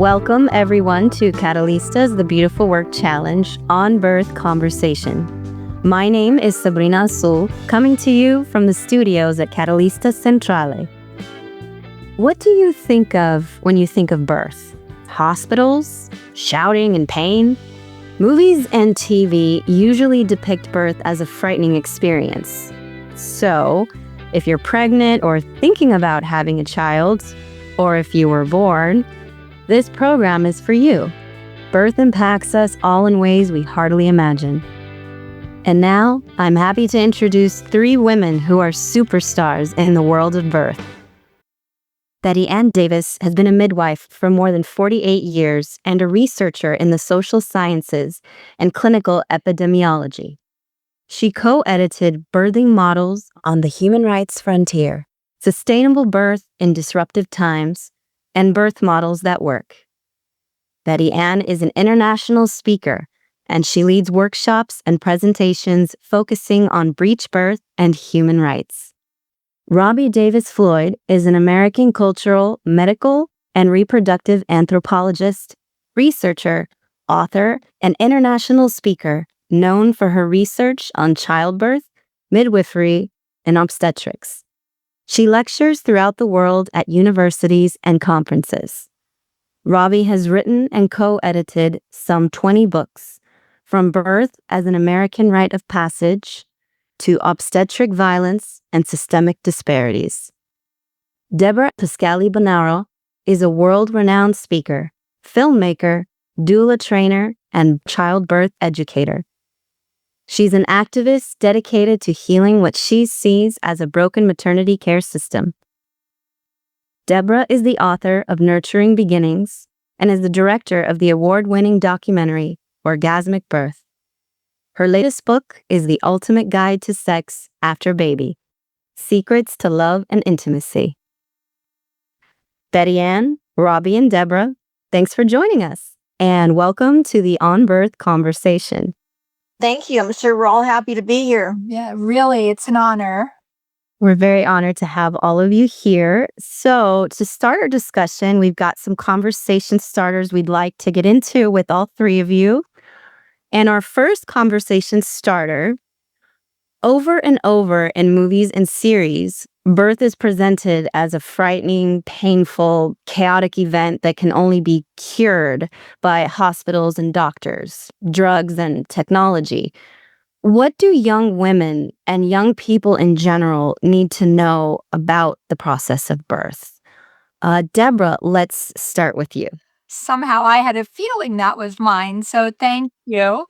Welcome everyone to Catalista's The Beautiful Work Challenge on Birth Conversation. My name is Sabrina Azul, coming to you from the studios at Catalista Centrale. What do you think of when you think of birth? Hospitals? Shouting and pain? Movies and TV usually depict birth as a frightening experience. So, if you're pregnant or thinking about having a child, or if you were born, this program is for you. Birth impacts us all in ways we hardly imagine. And now, I'm happy to introduce 3 women who are superstars in the world of birth. Betty Ann Davis has been a midwife for more than 48 years and a researcher in the social sciences and clinical epidemiology. She co-edited Birthing Models on the Human Rights Frontier, Sustainable Birth in Disruptive Times, and Birth Models That Work. Betty Ann is an international speaker, and she leads workshops and presentations focusing on breech birth and human rights. Robbie Davis-Floyd is an American cultural, medical, and reproductive anthropologist, researcher, author, and international speaker known for her research on childbirth, midwifery, and obstetrics. She lectures throughout the world at universities and conferences. Robbie has written and co-edited some 20 books, from Birth as an American Rite of Passage to Obstetric Violence and Systemic Disparities. Debra Pascali-Bonaro is a world-renowned speaker, filmmaker, doula trainer, and childbirth educator. She's an activist dedicated to healing what she sees as a broken maternity care system. Debra is the author of Nurturing Beginnings and is the director of the award-winning documentary Orgasmic Birth. Her latest book is The Ultimate Guide to Sex After Baby: Secrets to Love and Intimacy. Betty Ann, Robbie, and Debra, thanks for joining us, and welcome to the On Birth Conversation. Thank you. I'm sure we're all happy to be here. Yeah, really, it's an honor. We're very honored to have all of you here. So, to start our discussion, we've got some conversation starters we'd like to get into with all 3 of you. And our first conversation starter, over and over in movies and series, birth is presented as a frightening, painful, chaotic event that can only be cured by hospitals and doctors, drugs and technology. What do young women and young people in general need to know about the process of birth? Debra, let's start with you. Somehow I had a feeling that was mine, so thank you.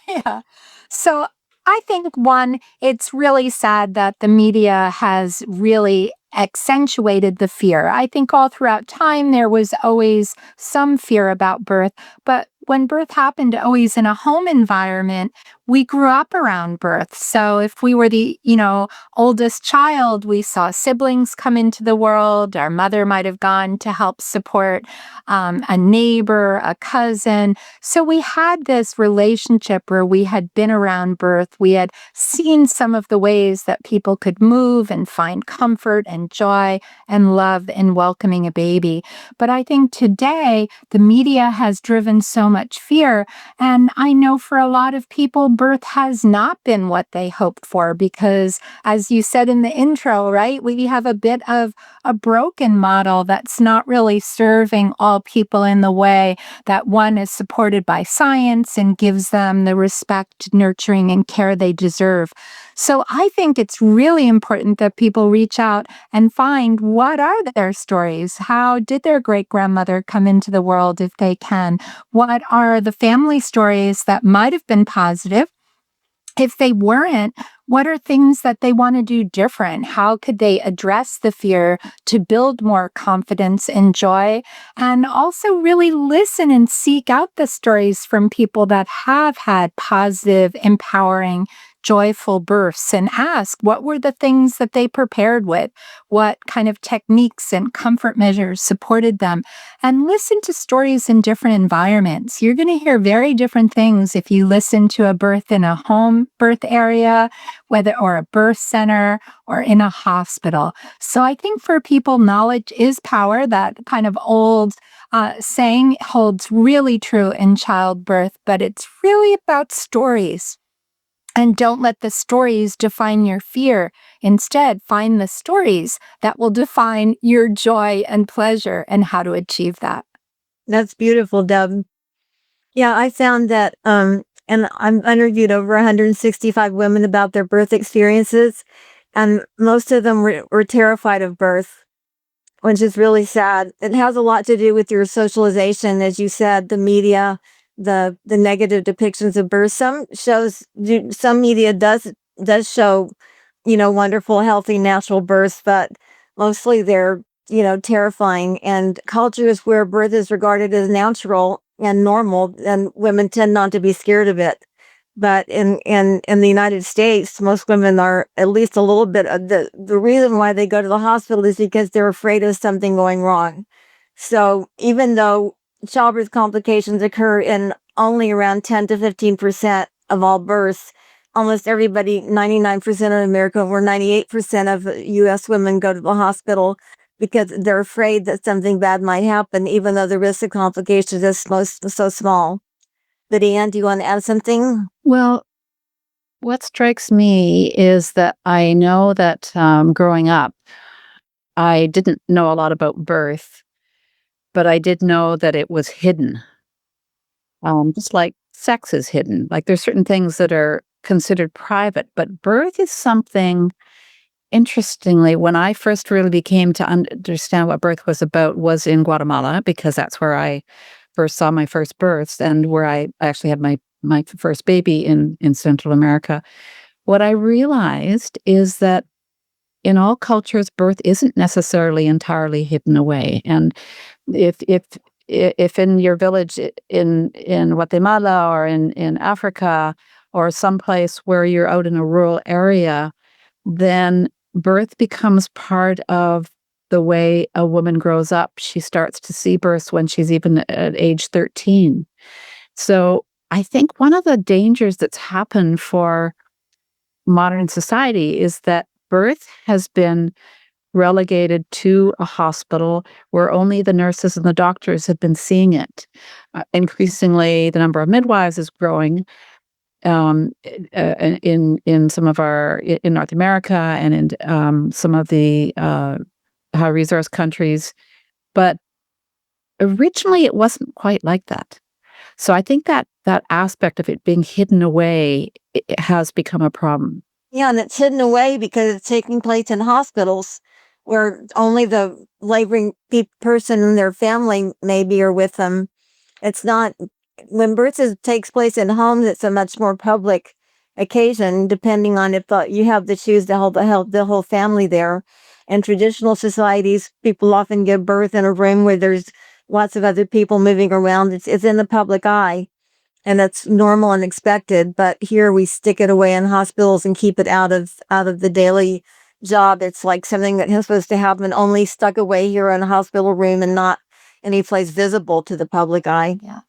Yeah. So I think, one, it's really sad that the media has really accentuated the fear. I think all throughout time there was always some fear about birth, but when birth happened always in a home environment, we grew up around birth. So if we were the, oldest child, we saw siblings come into the world. Our mother might have gone to help support a neighbor, a cousin. So we had this relationship where we had been around birth. We had seen some of the ways that people could move and find comfort and joy and love in welcoming a baby. But I think today the media has driven so much fear. And I know for a lot of people, birth has not been what they hoped for because, as you said in the intro, right, we have a bit of a broken model that's not really serving all people in the way that one is supported by science and gives them the respect, nurturing, and care they deserve. So I think it's really important that people reach out and find what are their stories. How did their great-grandmother come into the world if they can? What are the family stories that might have been positive? If they weren't, what are things that they want to do different? How could they address the fear to build more confidence and joy? And also really listen and seek out the stories from people that have had positive, empowering, joyful births and ask what were the things that they prepared with, what kind of techniques and comfort measures supported them, and listen to stories in different environments. You're going to hear very different things if you listen to a birth in a home birth area, or a birth center, or in a hospital. So I think for people, knowledge is power. That kind of old saying holds really true in childbirth, but it's really about stories. And don't let the stories define your fear. Instead, find the stories that will define your joy and pleasure and how to achieve that. That's beautiful, Deb. Yeah, I found that, and I've interviewed over 165 women about their birth experiences, and most of them were terrified of birth, which is really sad. It has a lot to do with your socialization, as you said, the media, the negative depictions of birth. Some media does show, wonderful, healthy, natural births, but mostly they're, terrifying. And cultures where birth is regarded as natural and normal, and women tend not to be scared of it. But in the United States, most women are at least a little bit of the reason why they go to the hospital is because they're afraid of something going wrong. So even though childbirth complications occur in only around 10 to 15% of all births, almost everybody, 99% of America or 98% of U.S. women go to the hospital because they're afraid that something bad might happen, even though the risk of complications is so small. But Anne, do you want to add something? Well, what strikes me is that I know that growing up, I didn't know a lot about birth, but I did know that it was hidden. Just like sex is hidden. Like there's certain things that are considered private, but birth is something. Interestingly, when I first really became to understand what birth was about was in Guatemala, because that's where I first saw my first births and where I actually had my first baby in Central America. What I realized is that in all cultures, birth isn't necessarily entirely hidden away. And if in your village in Guatemala or in Africa or someplace where you're out in a rural area, then birth becomes part of the way a woman grows up. She starts to see births when she's even at age 13. So I think one of the dangers that's happened for modern society is that birth has been relegated to a hospital where only the nurses and the doctors have been seeing it. Increasingly, the number of midwives is growing in some of in North America and in some of the high resource countries, but originally it wasn't quite like that. So I think that aspect of it being hidden away it has become a problem. Yeah, and it's hidden away because it's taking place in hospitals where only the laboring person and their family maybe are with them. It's not, when takes place in homes, it's a much more public occasion, depending on if you have to choose to hold the whole family there. In traditional societies, people often give birth in a room where there's lots of other people moving around. It's in the public eye, and that's normal and expected. But here we stick it away in hospitals and keep it out of the daily job. It's like something that is supposed to happen only stuck away here in a hospital room and not any place visible to the public eye. Yeah.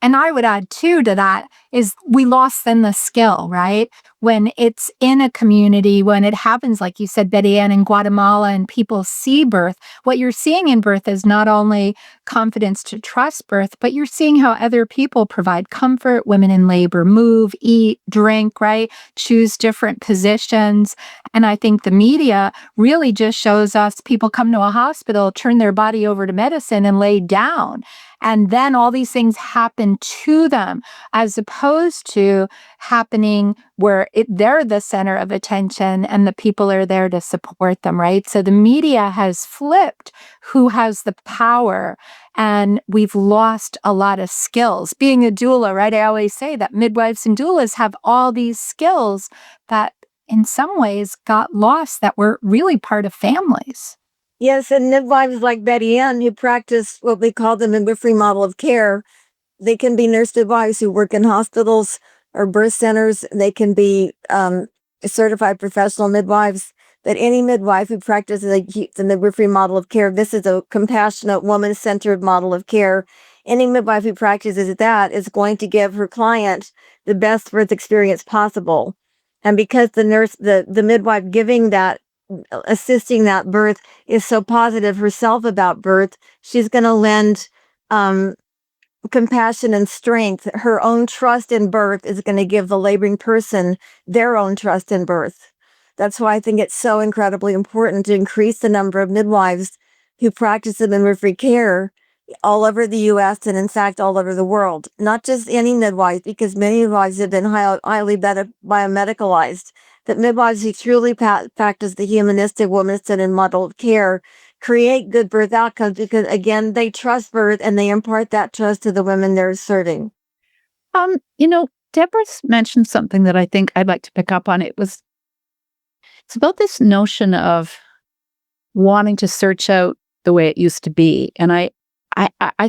And I would add too to that is we lost then the skill, right? When it's in a community, when it happens, like you said, Betty Ann, in Guatemala, and people see birth, what you're seeing in birth is not only confidence to trust birth, but you're seeing how other people provide comfort. Women in labor move, eat, drink, right? Choose different positions. And I think the media really just shows us people come to a hospital, turn their body over to medicine and lay down. And then all these things happen to them, as opposed to happening where they're the center of attention and the people are there to support them, right? So the media has flipped who has the power, and we've lost a lot of skills. Being a doula, right? I always say that midwives and doulas have all these skills that in some ways got lost that were really part of families. Yes, and midwives like Betty Ann, who practice what we call the midwifery model of care, they can be nurse midwives who work in hospitals or birth centers. They can be certified professional midwives. That any midwife who practices the midwifery model of care, this is a compassionate, woman-centered model of care. Any midwife who practices that is going to give her client the best birth experience possible. And because the midwife giving that, assisting that birth is so positive herself about birth, she's going to lend compassion and strength. Her own trust in birth is going to give the laboring person their own trust in birth. That's why I think it's so incredibly important to increase the number of midwives who practice the midwifery care all over the U.S. and, in fact, all over the world. Not just any midwives, because many midwives have been highly biomedicalized. But midwives who truly practice the humanistic, woman-centered model of care create good birth outcomes because, again, they trust birth and they impart that trust to the women they're serving. Deborah's mentioned something that I think I'd like to pick up on. It's about this notion of wanting to search out the way it used to be. And I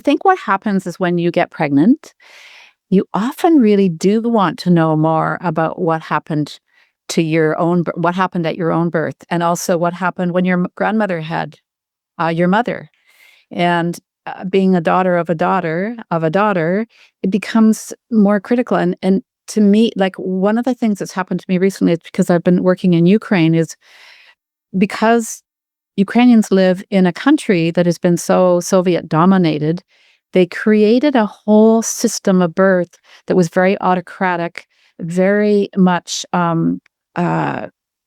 think what happens is when you get pregnant, you often really do want to know more about what happened what happened at your own birth, and also what happened when your grandmother had your mother. And being a daughter of a daughter, it becomes more critical. And to me, like, one of the things that's happened to me recently is because I've been working in Ukraine, is because Ukrainians live in a country that has been so Soviet dominated. They created a whole system of birth that was very autocratic, very much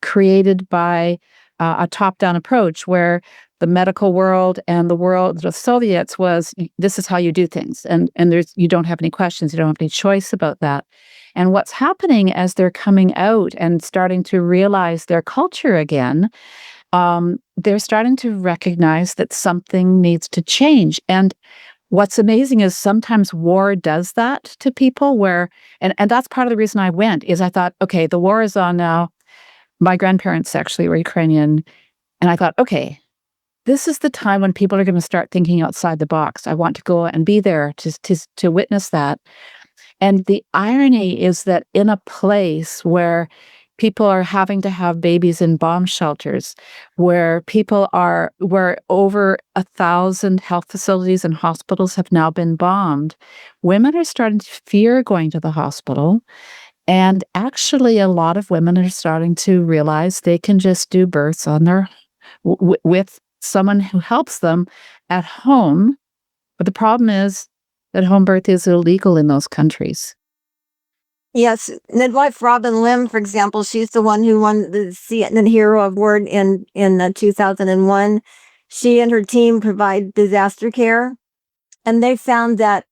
created by a top-down approach, where the medical world and the world of Soviets was, this is how you do things, and you don't have any questions, you don't have any choice about that. And what's happening as they're coming out and starting to realize their culture again, they're starting to recognize that something needs to change. And what's amazing is sometimes war does that to people, and that's part of the reason I went, is I thought, okay, the war is on now. My grandparents actually were Ukrainian. And I thought, okay, this is the time when people are going to start thinking outside the box. I want to go and be there to witness that. And the irony is that in a place where people are having to have babies in bomb shelters, where over 1,000 health facilities and hospitals have now been bombed, women are starting to fear going to the hospital. And actually, a lot of women are starting to realize they can just do births on with someone who helps them at home. But the problem is that home birth is illegal in those countries. Yes, midwife Robin Lim, for example, she's the one who won the CNN Hero Award in 2001. She and her team provide disaster care, and they found that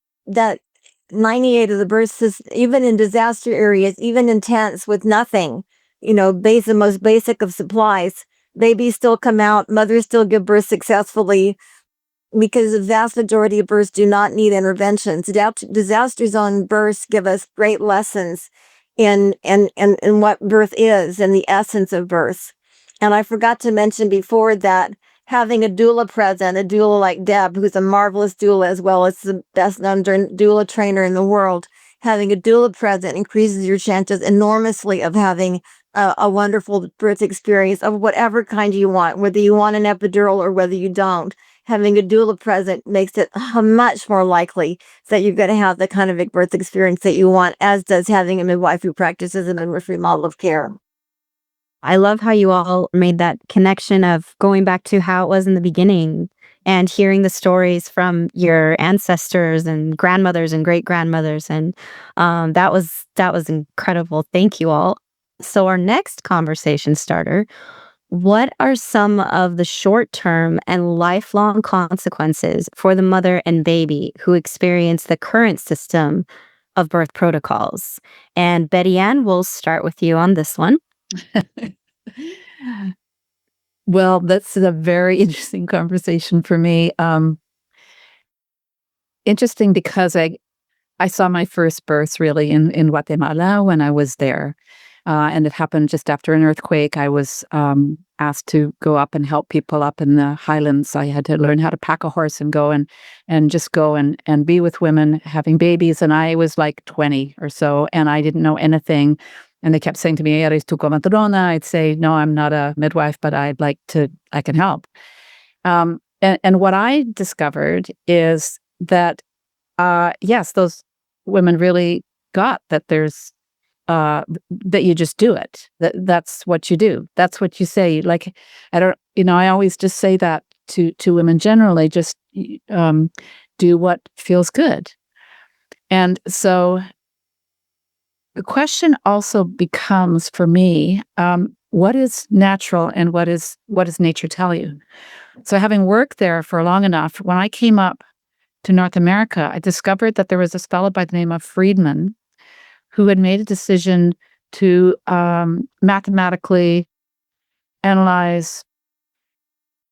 98 of the births, even in disaster areas, even in tents with nothing, the most basic of supplies, babies still come out, mothers still give birth successfully, because the vast majority of births do not need interventions. Disaster zone births give us great lessons in what birth is and the essence of birth. And I forgot to mention before that having a doula present, a doula like Deb, who's a marvelous doula as well as the best known doula trainer in the world, having a doula present increases your chances enormously of having a wonderful birth experience of whatever kind you want, whether you want an epidural or whether you don't. Having a doula present makes it much more likely that you're going to have the kind of birth experience that you want, as does having a midwife who practices a midwifery model of care. I love how you all made that connection of going back to how it was in the beginning and hearing the stories from your ancestors and grandmothers and great-grandmothers. And that was incredible. Thank you all. So our next conversation starter: what are some of the short-term and lifelong consequences for the mother and baby who experience the current system of birth protocols? And Betty Ann, we'll start with you on this one. Well, that's a very interesting conversation for me. Interesting because I saw my first birth really in Guatemala when I was there. And it happened just after an earthquake. I was asked to go up and help people up in the highlands. I had to learn how to pack a horse and go and just go and be with women having babies. And I was like 20 or so, and I didn't know anything. And they kept saying to me, "Eres tu comadrona?" I'd say, "No, I'm not a midwife, but I can help." And what I discovered is that, yes, those women really got that there's that you just do it. That's what you do. That's what you say. Like, I always just say that to women generally, just do what feels good. And so the question also becomes for me, what is natural and what does nature tell you? So having worked there for long enough, when I came up to North America, I discovered that there was this fellow by the name of Friedman who had made a decision to mathematically analyze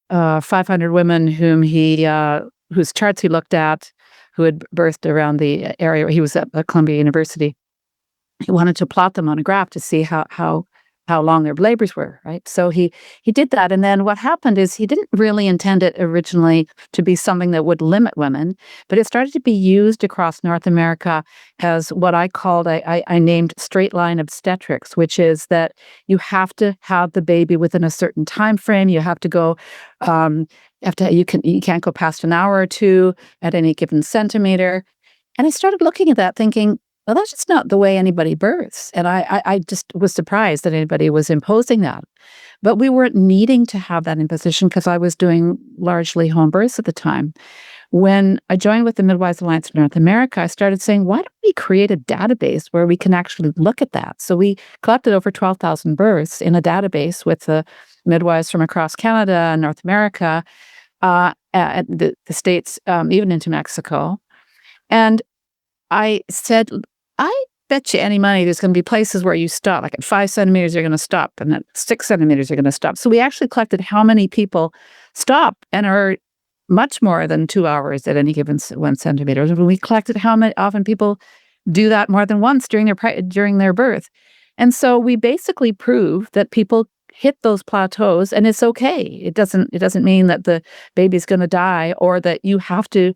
500 women whose charts he looked at, who had birthed around the area. He was at Columbia University. He wanted to plot them on a graph to see how long their labors were, right? So he did that. And then what happened is he didn't really intend it originally to be something that would limit women, but it started to be used across North America as what I called, I named straight line obstetrics, which is that you have to have the baby within a certain time frame. You have to go, you can't go past an hour or two at any given centimeter. And I started looking at that thinking, well, that's just not the way anybody births. And I just was surprised that anybody was imposing that. But we weren't needing to have that imposition because I was doing largely home births at the time. When I joined with the Midwives Alliance of North America, I started saying, why don't we create a database where we can actually look at that? So we collected over 12,000 births in a database with the midwives from across Canada and North America, at the States, even into Mexico. And I said, I bet you any money there's going to be places where you stop. Like at 5 centimeters, you're going to stop. And at 6 centimeters, you're going to stop. So we actually collected how many people stop and are much more than 2 hours at any given 1 centimeter. And we collected how often people do that more than once during their birth. And so we basically proved that people hit those plateaus and it's okay. It doesn't mean that the baby's going to die or that you have to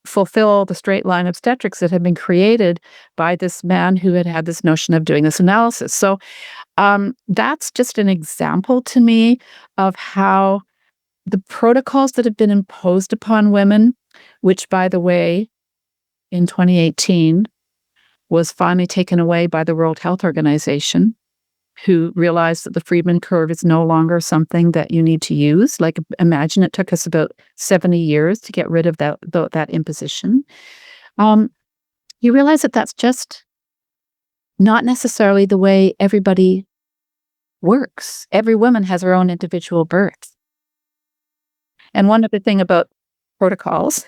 fulfill the straight line obstetrics that had been created by this man who had this notion of doing this analysis. So that's just an example to me of how the protocols that have been imposed upon women, which, by the way, in 2018 was finally taken away by the World Health Organization, who realized that the Friedman curve is no longer something that you need to use. Like, imagine it took us about 70 years to get rid of that imposition. You realize that that's just not necessarily the way everybody works. Every woman has her own individual birth. And one other thing about protocols,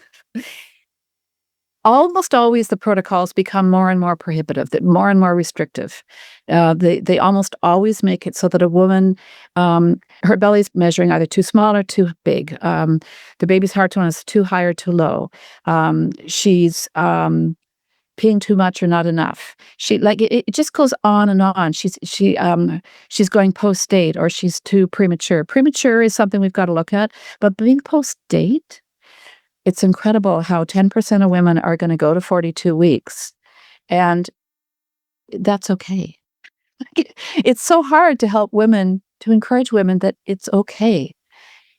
almost always the protocols become more and more prohibitive, more and more restrictive. They almost always make it so that a woman, her belly's measuring either too small or too big. The baby's heart tone is too high or too low. She's peeing too much or not enough. It just goes on and on. She's going post-date or she's too premature. Premature is something we've got to look at, but being post-date, it's incredible how 10% of women are going to go to 42 weeks. And that's okay. It's so hard to help women, to encourage women that it's okay.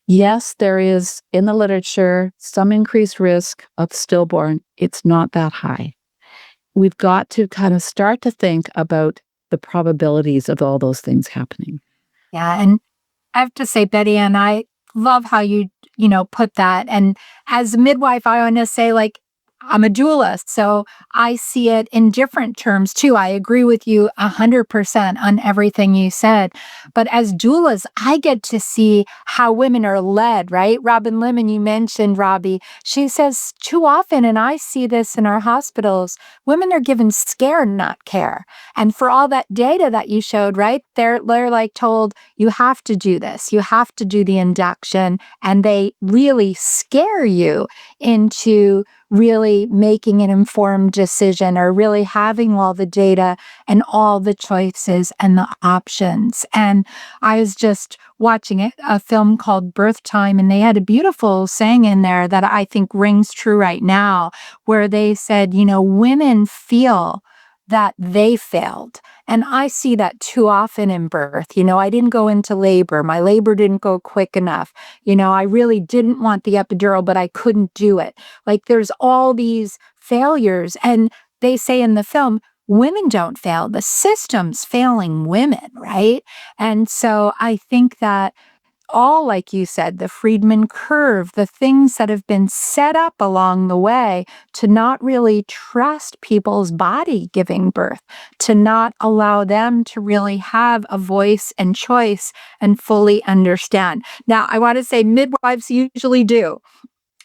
Yes, there is in the literature some increased risk of stillborn. It's not that high. We've got to kind of start to think about the probabilities of all those things happening. Yeah. And I have to say, Betty, and I love how you put that. And as a midwife, I want to say, like, I'm a doula, so I see it in different terms too. I agree with you 100% on everything you said. But as doulas, I get to see how women are led, right? Robin Lemon, you mentioned Robbie. She says too often, and I see this in our hospitals, women are given scare, not care. And for all that data that you showed, right? They're like told, you have to do this. You have to do the induction. And they really scare you into really making an informed decision or really having all the data and all the choices and the options. And I was just watching a film called Birth Time, and they had a beautiful saying in there that I think rings true right now, where they said, women feel that they failed. And I see that too often in birth. I didn't go into labor. My labor didn't go quick enough. I really didn't want the epidural, but I couldn't do it. Like there's all these failures. And they say in the film, women don't fail. The system's failing women, right? And so I think that all, like you said, the Friedman curve, the things that have been set up along the way to not really trust people's body giving birth, to not allow them to really have a voice and choice and fully understand. Now, I want to say midwives usually do.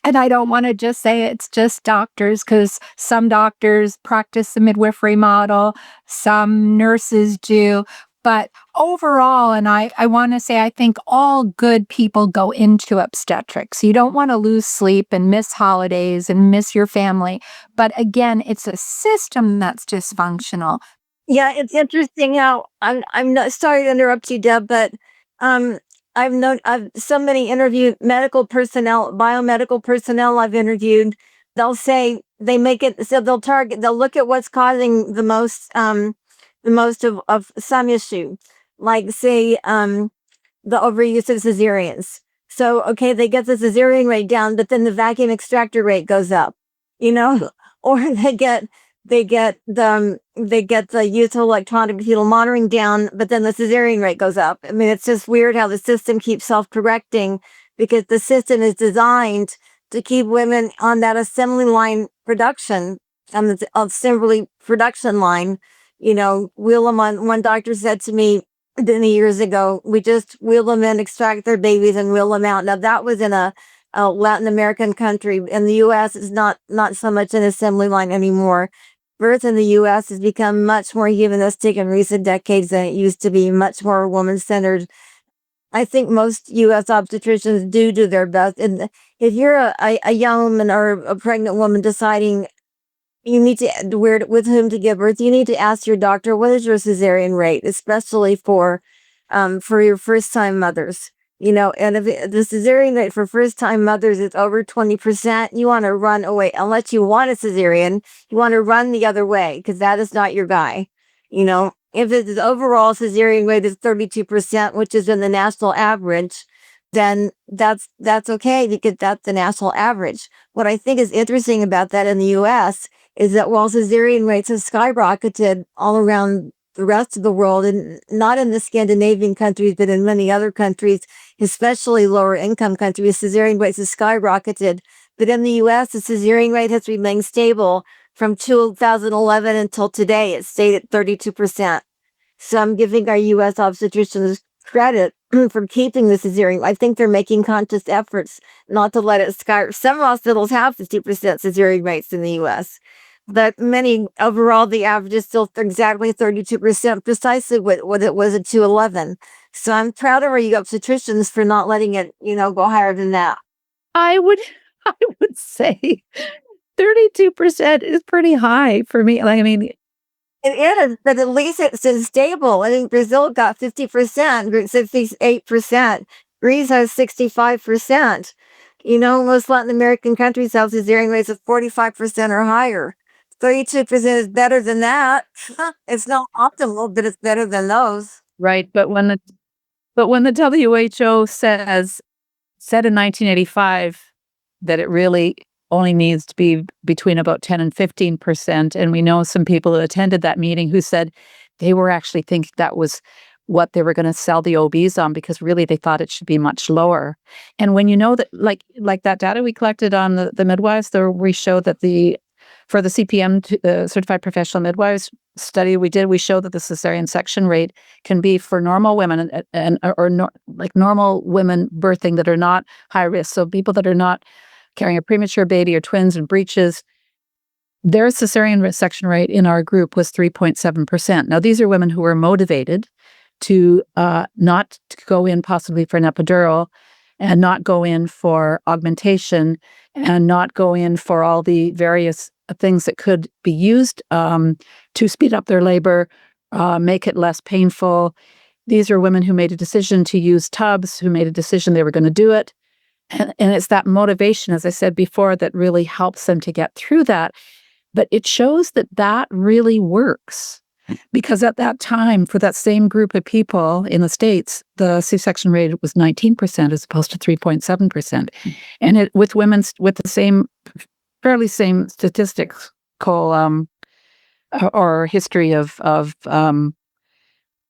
And I don't want to just say it's just doctors, because some doctors practice the midwifery model, some nurses do. But overall, and I want to say, I think all good people go into obstetrics. You don't want to lose sleep and miss holidays and miss your family. But again, it's a system that's dysfunctional. Yeah, it's interesting how I'm not sorry to interrupt you, Deb, but I've so many interviewed medical personnel, biomedical personnel I've interviewed. They'll say they make it so they'll look at what's causing the most of some issue, like say the overuse of cesareans. So okay, they get the cesarean rate down, but then the vacuum extractor rate goes up, or they get the use of electronic fetal monitoring down, but then the cesarean rate goes up. I mean, it's just weird how the system keeps self-correcting, because the system is designed to keep women on that assembly line production, on the assembly production line. Wheel them on. One doctor said to me many years ago, we just wheel them in, extract their babies, and wheel them out. Now that was in a Latin American country. In the U.S., it's not so much an assembly line anymore. Birth in the U.S. has become much more humanistic in recent decades than it used to be, much more woman-centered. I think most U.S. obstetricians do their best. And if you're a young woman or a pregnant woman deciding you need to with whom to give birth, you need to ask your doctor, what is your cesarean rate, especially for your first-time mothers. And if the cesarean rate for first-time mothers is over 20%, you want to run away. Unless you want a cesarean, you want to run the other way, because that is not your guy. If the overall cesarean rate is 32%, which is in the national average, then that's okay, because that's the national average. What I think is interesting about that in the U.S. is that while cesarean rates have skyrocketed all around the rest of the world, and not in the Scandinavian countries, but in many other countries, especially lower income countries, cesarean rates have skyrocketed. But in the U.S., the cesarean rate has remained stable from 2011 until today. It stayed at 32%. So I'm giving our U.S. obstetricians credit for keeping the cesarean. I think they're making conscious efforts not to let it skyrocket. Some hospitals have 50% cesarean rates in the U.S., but many, overall, the average is still exactly 32%, precisely what it was in 2011. So I'm proud of our obstetricians for not letting it, go higher than that. I would say 32% is pretty high for me. Like, I mean, it is, but at least it's been stable. I think Brazil got 50%, 58%. Greece has 65%. Most Latin American countries have cesarean rates of 45% or higher. 32% is better than that. It's not optimal, but it's better than those. Right. But when the WHO said in 1985 that it really only needs to be between about 10 and 15%, and we know some people who attended that meeting who said they were actually thinking that was what they were going to sell the OBs on, because really they thought it should be much lower. And when that, like that data we collected on the midwives, we showed that for the CPM, Certified Professional Midwives study we showed that the cesarean section rate can be for normal women like normal women birthing that are not high risk. So people that are not carrying a premature baby or twins and breeches, their cesarean section rate in our group was 3.7%. Now, these are women who are motivated to not to go in possibly for an epidural and not go in for augmentation and not go in for all the various things that could be used to speed up their labor, make it less painful. These are women who made a decision to use tubs, who made a decision they were going to do it. And it's that motivation, as I said before, that really helps them to get through that. But it shows that that really works. Because at that time, for that same group of people in the States, the C-section rate was 19% as opposed to 3.7%. And with women with the same, fairly same statistical or history of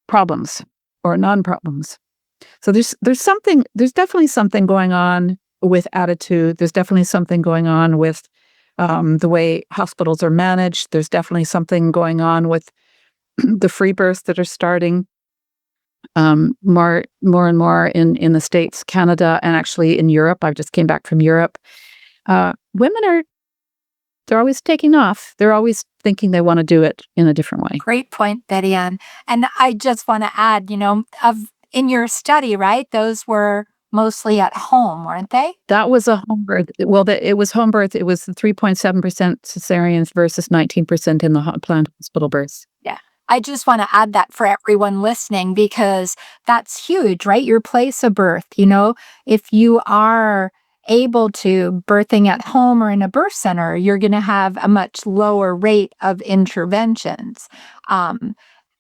problems or non-problems. So there's definitely something going on with attitude. There's definitely something going on with the way hospitals are managed. There's definitely something going on with the free births that are starting more and more in the States, Canada, and actually in Europe. I just came back from Europe. Women they're always taking off. They're always thinking they want to do it in a different way. Great point, Betty Ann. And I just want to add, in your study, right? Those were mostly at home, weren't they? That was a home birth. Well, it was home birth. It was 3.7% cesareans versus 19% in the planned hospital births. Yeah. I just want to add that for everyone listening, because that's huge, right? Your place of birth, if you are able to birthing at home or in a birth center, you're going to have a much lower rate of interventions.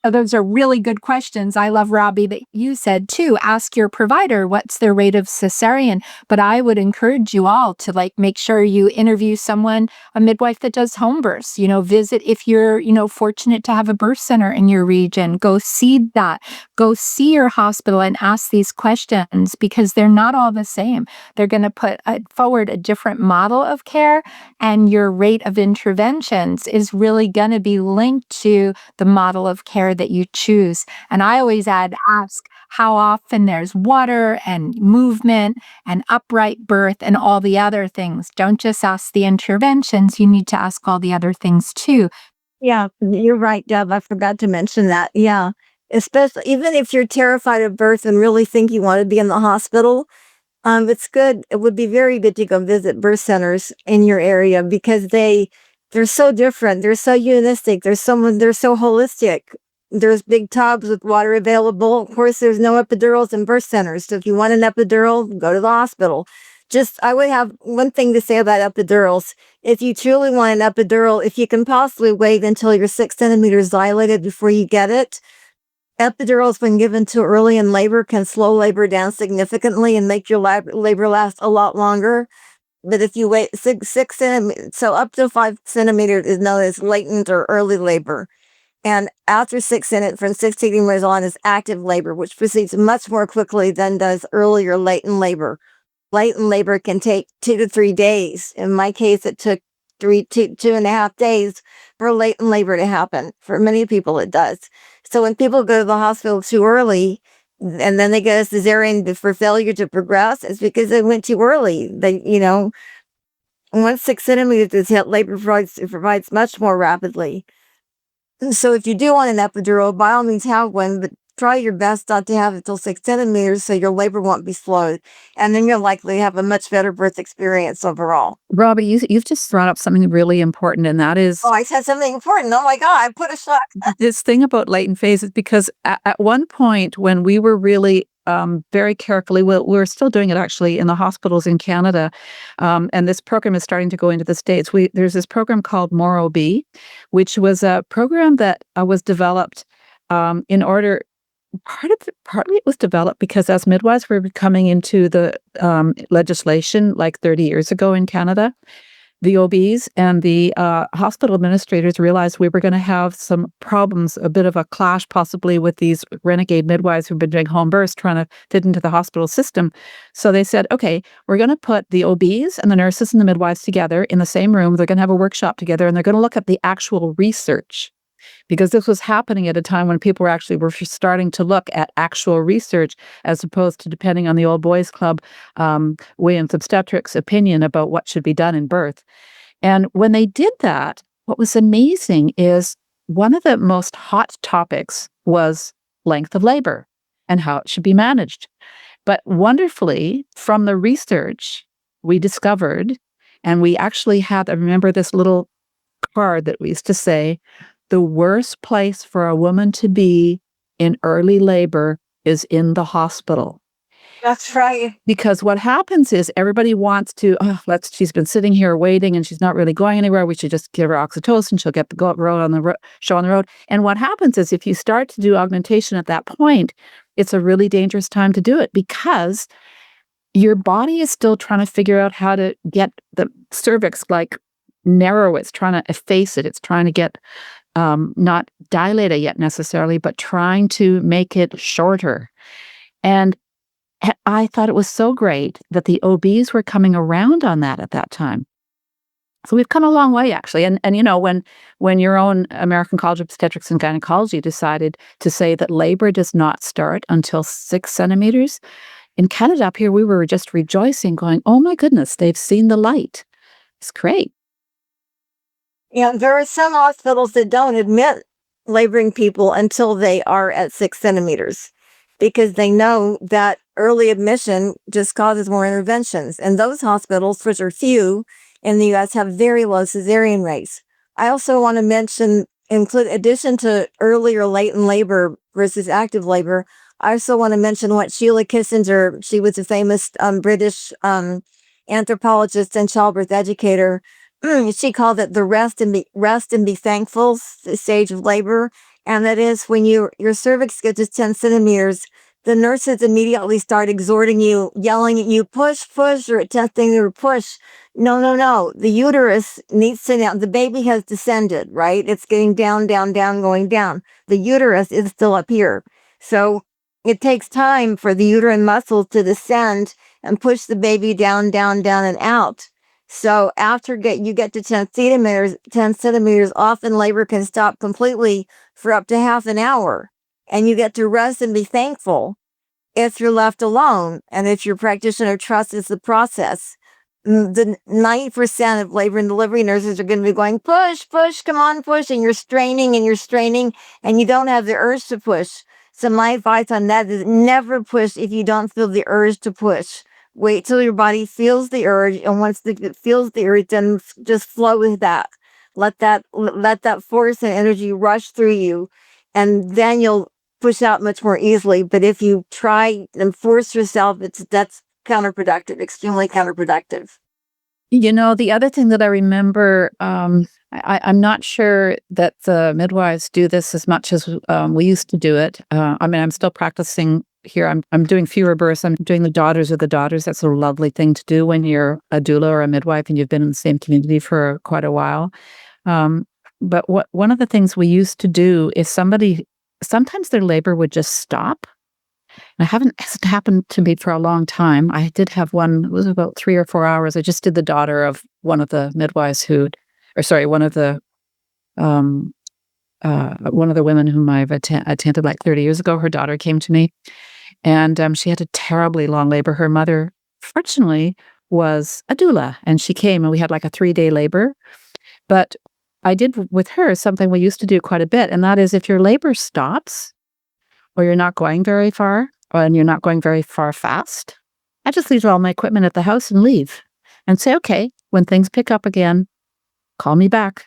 Those are really good questions. I love, Robbie, that you said too, ask your provider what's their rate of cesarean. But I would encourage you all to make sure you interview a midwife that does home births, visit if you're, fortunate to have a birth center in your region, go see that, go see your hospital and ask these questions, because they're not all the same. They're going to put forward a different model of care, and your rate of interventions is really going to be linked to the model of care that you choose. And I always ask how often there's water and movement and upright birth and all the other things. Don't just ask the interventions, you need to ask all the other things too. Yeah, you're right, Deb. I forgot to mention that. Yeah. Especially even if you're terrified of birth and really think you want to be in the hospital, it's good. It would be very good to go visit birth centers in your area, because they're so different. They're so unistic. They're so holistic. There's big tubs with water available. Of course, there's no epidurals in birth centers. So if you want an epidural, go to the hospital. I would have one thing to say about epidurals. If you truly want an epidural, if you can possibly wait until you're 6 centimeters dilated before you get it, epidurals, when given too early in labor, can slow labor down significantly and make your labor last a lot longer. But if you wait 6 centimeters, so up to 5 centimeters is known as latent or early labor. And after from 6 centimeters on is active labor, which proceeds much more quickly than does earlier latent labor. Latent labor can take 2 to 3 days. In my case, it took 2.5 days for latent labor to happen. For many people, it does. So when people go to the hospital too early, and then they get a cesarean for failure to progress, it's because they went too early. Once 6 centimeters is hit, labor provides much more rapidly. So if you do want an epidural, by all means have one, but try your best not to have it till 6 centimeters so your labor won't be slowed. And then you'll likely have a much better birth experience overall. Robbie, you've just brought up something really important, and that is... Oh, I said something important. Oh my God, I put a shock. This thing about latent phases, because at one point when we were really very carefully, we're still doing it actually in the hospitals in Canada, and this program is starting to go into the States. There's this program called More OB, which was a program that was developed in order... Partly it was developed because as midwives were coming into the legislation like 30 years ago in Canada, the OBs and the hospital administrators realized we were going to have some problems, a bit of a clash possibly with these renegade midwives who've been doing home births, trying to fit into the hospital system. So they said, okay, we're going to put the OBs and the nurses and the midwives together in the same room. They're going to have a workshop together, and they're going to look at the actual research. Because this was happening at a time when people were starting to look at actual research, as opposed to depending on the old boys club, Williams obstetrics opinion about what should be done in birth. And when they did that, what was amazing is one of the most hot topics was length of labor and how it should be managed. But wonderfully, from the research, we discovered, and we actually had, I remember this little card that we used to say, the worst place for a woman to be in early labor is in the hospital. That's right. Because what happens is everybody wants to, she's been sitting here waiting and she's not really going anywhere. We should just give her oxytocin. She'll get the show on the road. And what happens is if you start to do augmentation at that point, it's a really dangerous time to do it because your body is still trying to figure out how to get the cervix narrow. It's trying to efface it. It's trying to get not dilate it yet necessarily, but trying to make it shorter. And I thought it was so great that the OBs were coming around on that at that time. So we've come a long way, actually. And when your own American College of Obstetrics and Gynecology decided to say that labor does not start until 6 centimeters, in Canada up here, we were just rejoicing, going, oh my goodness, they've seen the light. It's great. Yeah, there are some hospitals that don't admit laboring people until they are at 6 centimeters because they know that early admission just causes more interventions. And those hospitals, which are few in the U.S., have very low cesarean rates. I also want to mention, addition to early or late in labor versus active labor, I also want to mention what Sheila Kissinger, she was a famous British anthropologist and childbirth educator. She called it the rest and be thankful stage of labor. And that is when your cervix gets to 10 centimeters, the nurses immediately start exhorting you, yelling at you, push, or attempting to push. No. The uterus needs to down. The baby has descended, right? It's getting down, going down. The uterus is still up here. So it takes time for the uterine muscles to descend and push the baby down, and out. So after you get to 10 centimeters, often labor can stop completely for up to half an hour. And you get to rest and be thankful if you're left alone and if your practitioner trusts the process. The 90% of labor and delivery nurses are going to be going, push, come on, push. And you're straining and you don't have the urge to push. So my advice on that is never push if you don't feel the urge to push. Wait till your body feels the urge. And once it feels the urge, then just flow with that. Let that force and energy rush through you. And then you'll push out much more easily. But if you try and force yourself, that's counterproductive, extremely counterproductive. The other thing that I remember, I'm not sure that the midwives do this as much as we used to do it. I'm still practicing here. I'm doing fewer births. I'm doing the daughters of the daughters. That's a lovely thing to do when you're a doula or a midwife and you've been in the same community for quite a while. But one of the things we used to do is sometimes their labor would just stop. And hasn't happened to me for a long time. I did have one, it was about 3 or 4 hours. I just did the daughter of one of the midwives one of the women whom I've attended like 30 years ago. Her daughter came to me and she had a terribly long labor. Her mother, fortunately, was a doula and she came and we had like a 3-day labor. But I did with her something we used to do quite a bit. And that is if your labor stops or you're not going very far and you're not going very far fast, I just leave all my equipment at the house and leave and say, okay, when things pick up again, call me back.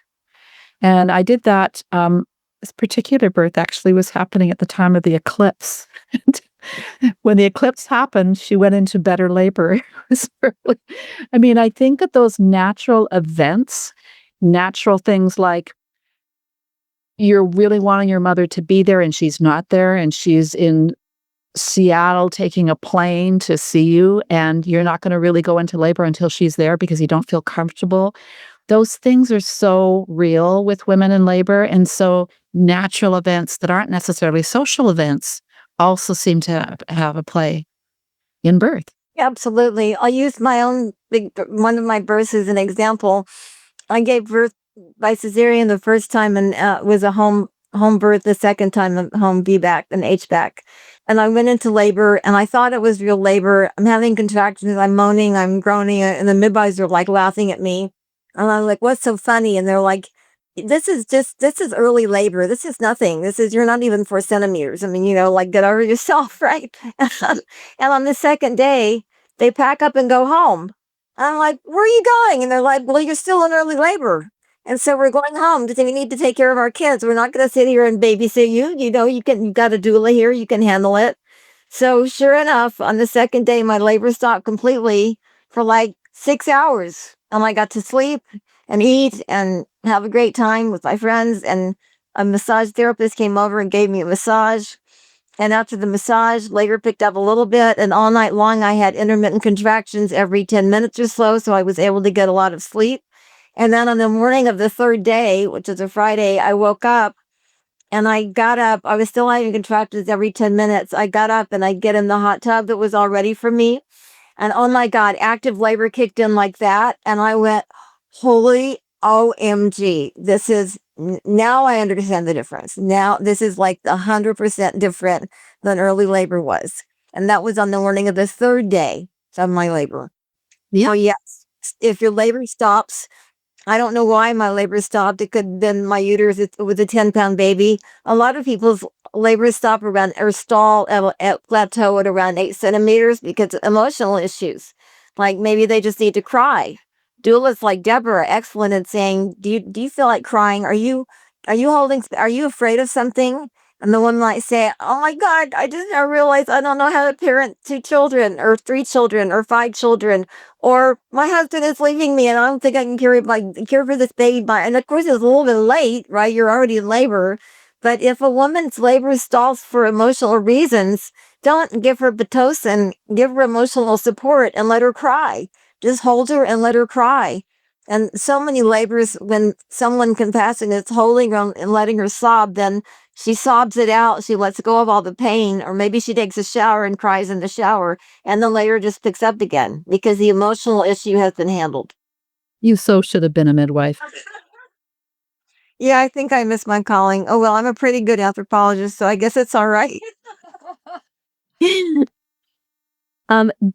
And I did that. This particular birth actually was happening at the time of the eclipse. When the eclipse happened, she went into better labor. I think that those natural events, natural things like you're really wanting your mother to be there and she's not there and she's in Seattle taking a plane to see you and you're not going to really go into labor until she's there because you don't feel comfortable. Those things are so real with women in labor. And so natural events that aren't necessarily social events also seem to have a play in birth. Absolutely. I'll use one of my births as an example. I gave birth by cesarean the first time and was a home birth the second time, a home VBAC, an HBAC. And I went into labor and I thought it was real labor. I'm having contractions, I'm moaning, I'm groaning, and the midwives are like laughing at me. And I'm like, what's so funny? And they're like, this is early labor. This is nothing. You're not even 4 centimeters. I mean, like get over yourself, right? And on the second day, they pack up and go home. And I'm like, where are you going? And they're like, well, you're still in early labor. And so we're going home because we need to take care of our kids. We're not going to sit here and babysit you. You've got a doula here. You can handle it. So sure enough, on the second day, my labor stopped completely for like 6 hours. And I got to sleep and eat and have a great time with my friends. And a massage therapist came over and gave me a massage. And after the massage, labor picked up a little bit. And all night long, I had intermittent contractions every 10 minutes or so. So I was able to get a lot of sleep. And then on the morning of the third day, which is a Friday, I woke up and I got up. I was still having contractions every 10 minutes. I got up and I'd get in the hot tub that was all ready for me. And oh my God, active labor kicked in like that. And I went, holy OMG. Now I understand the difference. Now this is like 100% different than early labor was. And that was on the morning of the third day of my labor. Yeah. So yes, if your labor stops, I don't know why my labor stopped. It could have been my uterus. It was a 10-pound baby. A lot of people's labor stop around or stall at plateau at around 8 centimeters because of emotional issues. Like maybe they just need to cry. Doulas like Debra are excellent in saying, do you feel like crying? Are you afraid of something? And the woman might say, oh my God, I just now realized I don't know how to parent 2 children or 3 children or 5 children. Or my husband is leaving me and I don't think I can care for this baby. And of course, it's a little bit late, right? You're already in labor. But if a woman's labor stalls for emotional reasons, don't give her Pitocin, give her emotional support and let her cry. Just hold her and let her cry. And so many labors, when someone compassionate is holding her and letting her sob, then she sobs it out. She lets go of all the pain, or maybe she takes a shower and cries in the shower, and the labor just picks up again because the emotional issue has been handled. You so should have been a midwife. Yeah, I think I missed my calling. Oh, well, I'm a pretty good anthropologist, so I guess it's all right.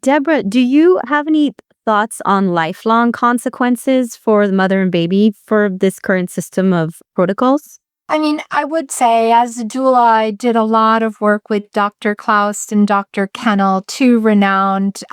Debra, do you have any thoughts on lifelong consequences for the mother and baby for this current system of protocols? I mean, I would say as a doula, I did a lot of work with Dr. Klaus and Dr. Kennel, 2 renowned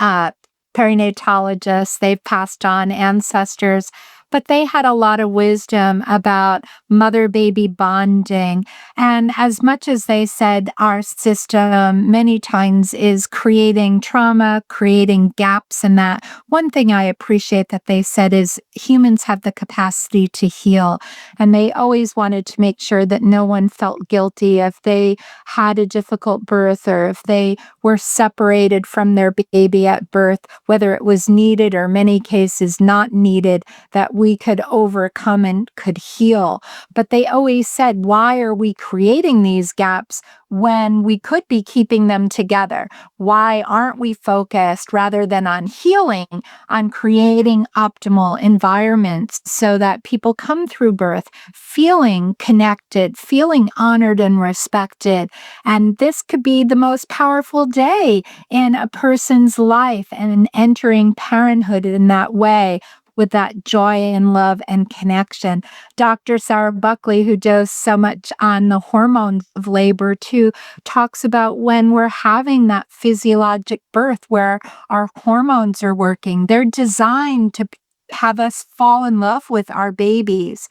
perinatologists. They've passed on, ancestors, but they had a lot of wisdom about mother-baby bonding. And as much as they said our system many times is creating trauma, creating gaps in that, one thing I appreciate that they said is humans have the capacity to heal. And they always wanted to make sure that no one felt guilty if they had a difficult birth or if they were separated from their baby at birth, whether it was needed or many cases not needed, that we could overcome and could heal. But they always said, why are we creating these gaps when we could be keeping them together? Why aren't we focused rather than on healing, on creating optimal environments so that people come through birth feeling connected, feeling honored and respected? And this could be the most powerful day in a person's life, and entering parenthood in that way, with that joy and love and connection. Dr. Sarah Buckley, who does so much on the hormones of labor too, talks about when we're having that physiologic birth where our hormones are working. They're designed to have us fall in love with our babies.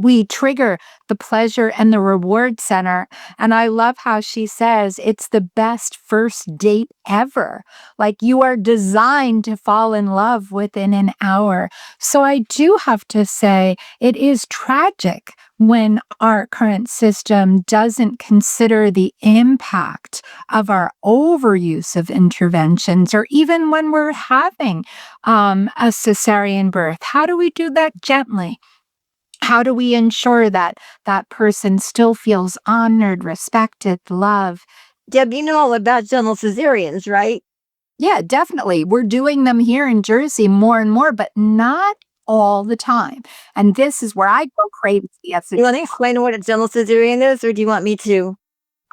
We trigger the pleasure and the reward center. And I love how she says it's the best first date ever. Like you are designed to fall in love within an hour. So I do have to say it is tragic when our current system doesn't consider the impact of our overuse of interventions, or even when we're having a cesarean birth. How do we do that gently? How do we ensure that that person still feels honored, respected, loved? Deb, you know all about gentle cesareans, right? Yeah, definitely. We're doing them here in Jersey more and more, but not all the time. And this is where I go crazy. Yes, You want to explain what a gentle cesarean is, or do you want me to?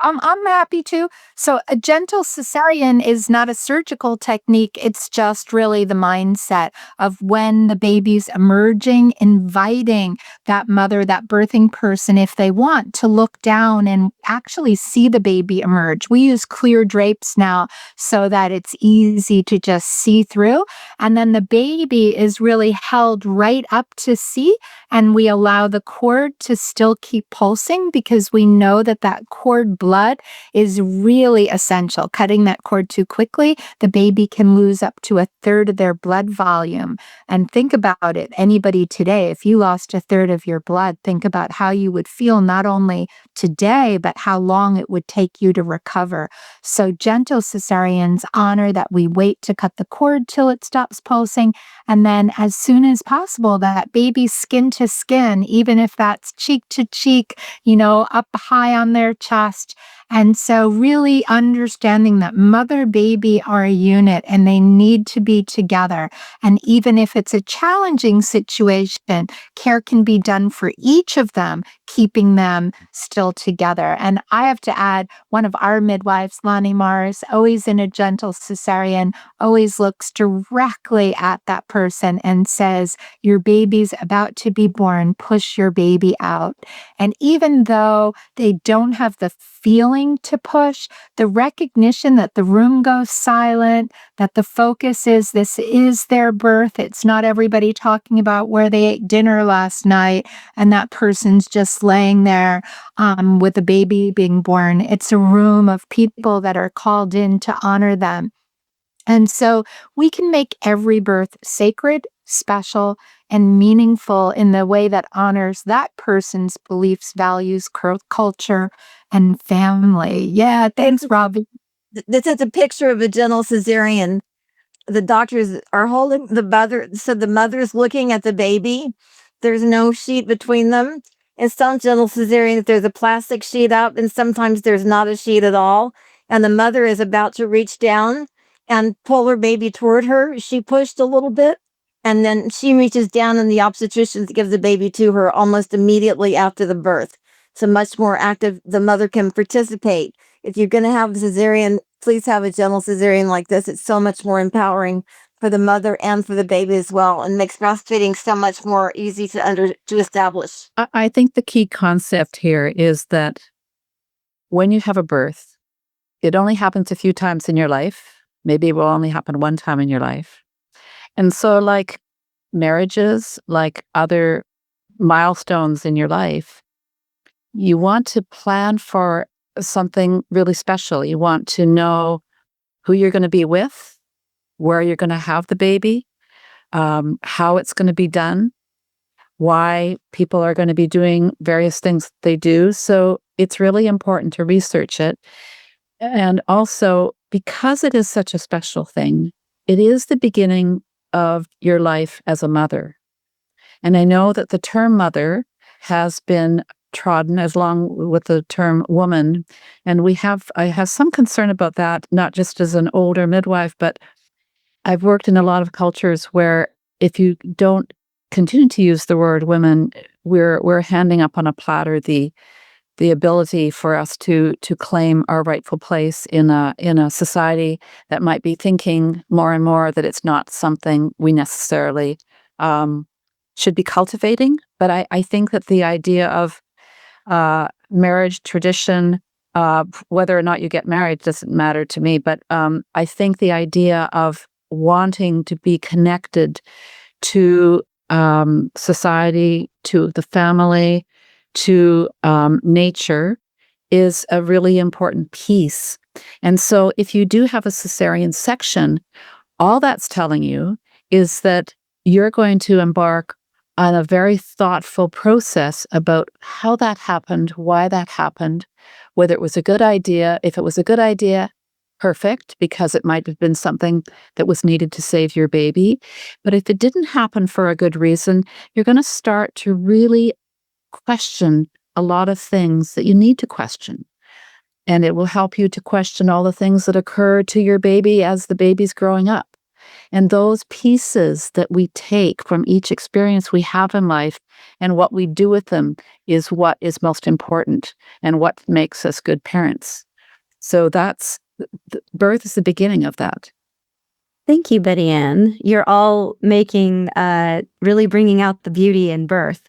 I'm happy to. So a gentle cesarean is not a surgical technique. It's just really the mindset of when the baby's emerging, inviting that mother, that birthing person, if they want, to look down and actually see the baby emerge. We use clear drapes now so that it's easy to just see through. And then the baby is really held right up to see, and we allow the cord to still keep pulsing because we know that that cord blood is really essential. Cutting that cord too quickly, the baby can lose up to 1/3 of their blood volume. And think about it, anybody today, if you lost 1/3 of your blood, think about how you would feel not only today, but how long it would take you to recover. So gentle cesareans honor that we wait to cut the cord till it stops pulsing. And then as soon as possible, that baby skin to skin, even if that's cheek to cheek, up high on their chest. And so really understanding that mother baby are a unit and they need to be together. And even if it's a challenging situation, care can be done for each of them, keeping them still together. And I have to add, one of our midwives, Lonnie Mars, always in a gentle cesarean, always looks directly at that person and says, your baby's about to be born, push your baby out. And even though they don't have the feeling to push, the recognition that the room goes silent, that the focus is this is their birth. It's not everybody talking about where they ate dinner last night and that person's just laying there with a baby being born. It's a room of people that are called in to honor them. And so we can make every birth sacred, special, and meaningful in the way that honors that person's beliefs, values, culture, and family. Yeah, thanks, Robbie. This is a picture of a gentle cesarean. The doctors are holding the mother, so the mother's looking at the baby. There's no sheet between them. In some gentle cesareans, there's a plastic sheet up, and sometimes there's not a sheet at all. And the mother is about to reach down and pull her baby toward her. She pushed a little bit, and then she reaches down, and the obstetrician gives the baby to her almost immediately after the birth. So much more active. The mother can participate. If you're going to have a cesarean, please have a gentle cesarean like this. It's so much more empowering for the mother and for the baby as well, and makes breastfeeding so much more easy to establish. I think the key concept here is that when you have a birth, it only happens a few times in your life. Maybe it will only happen one time in your life. And so like marriages, like other milestones in your life, you want to plan for something really special. You want to know who you're going to be with, where you're going to have the baby, how it's going to be done, why people are going to be doing various things they do. So it's really important to research it. And also, because it is such a special thing, it is the beginning of your life as a mother. And I know that the term mother has been trodden as long with the term woman. And I have some concern about that, not just as an older midwife, but I've worked in a lot of cultures where if you don't continue to use the word women, we're handing up on a platter the ability for us to claim our rightful place in a society that might be thinking more and more that it's not something we necessarily should be cultivating. But I think that the idea of marriage tradition, whether or not you get married doesn't matter to me. But I think the idea of wanting to be connected to society, to the family, to nature is a really important piece. And so if you do have a cesarean section, all that's telling you is that you're going to embark on a very thoughtful process about how that happened, why that happened, whether it was a good idea. If it was a good idea, perfect, because it might have been something that was needed to save your baby. But if it didn't happen for a good reason, you're going to start to really question a lot of things that you need to question. And it will help you to question all the things that occur to your baby as the baby's growing up. And those pieces that we take from each experience we have in life and what we do with them is what is most important and what makes us good parents. So birth is the beginning of that. Thank you, Betty Ann. You're all making, really bringing out the beauty in birth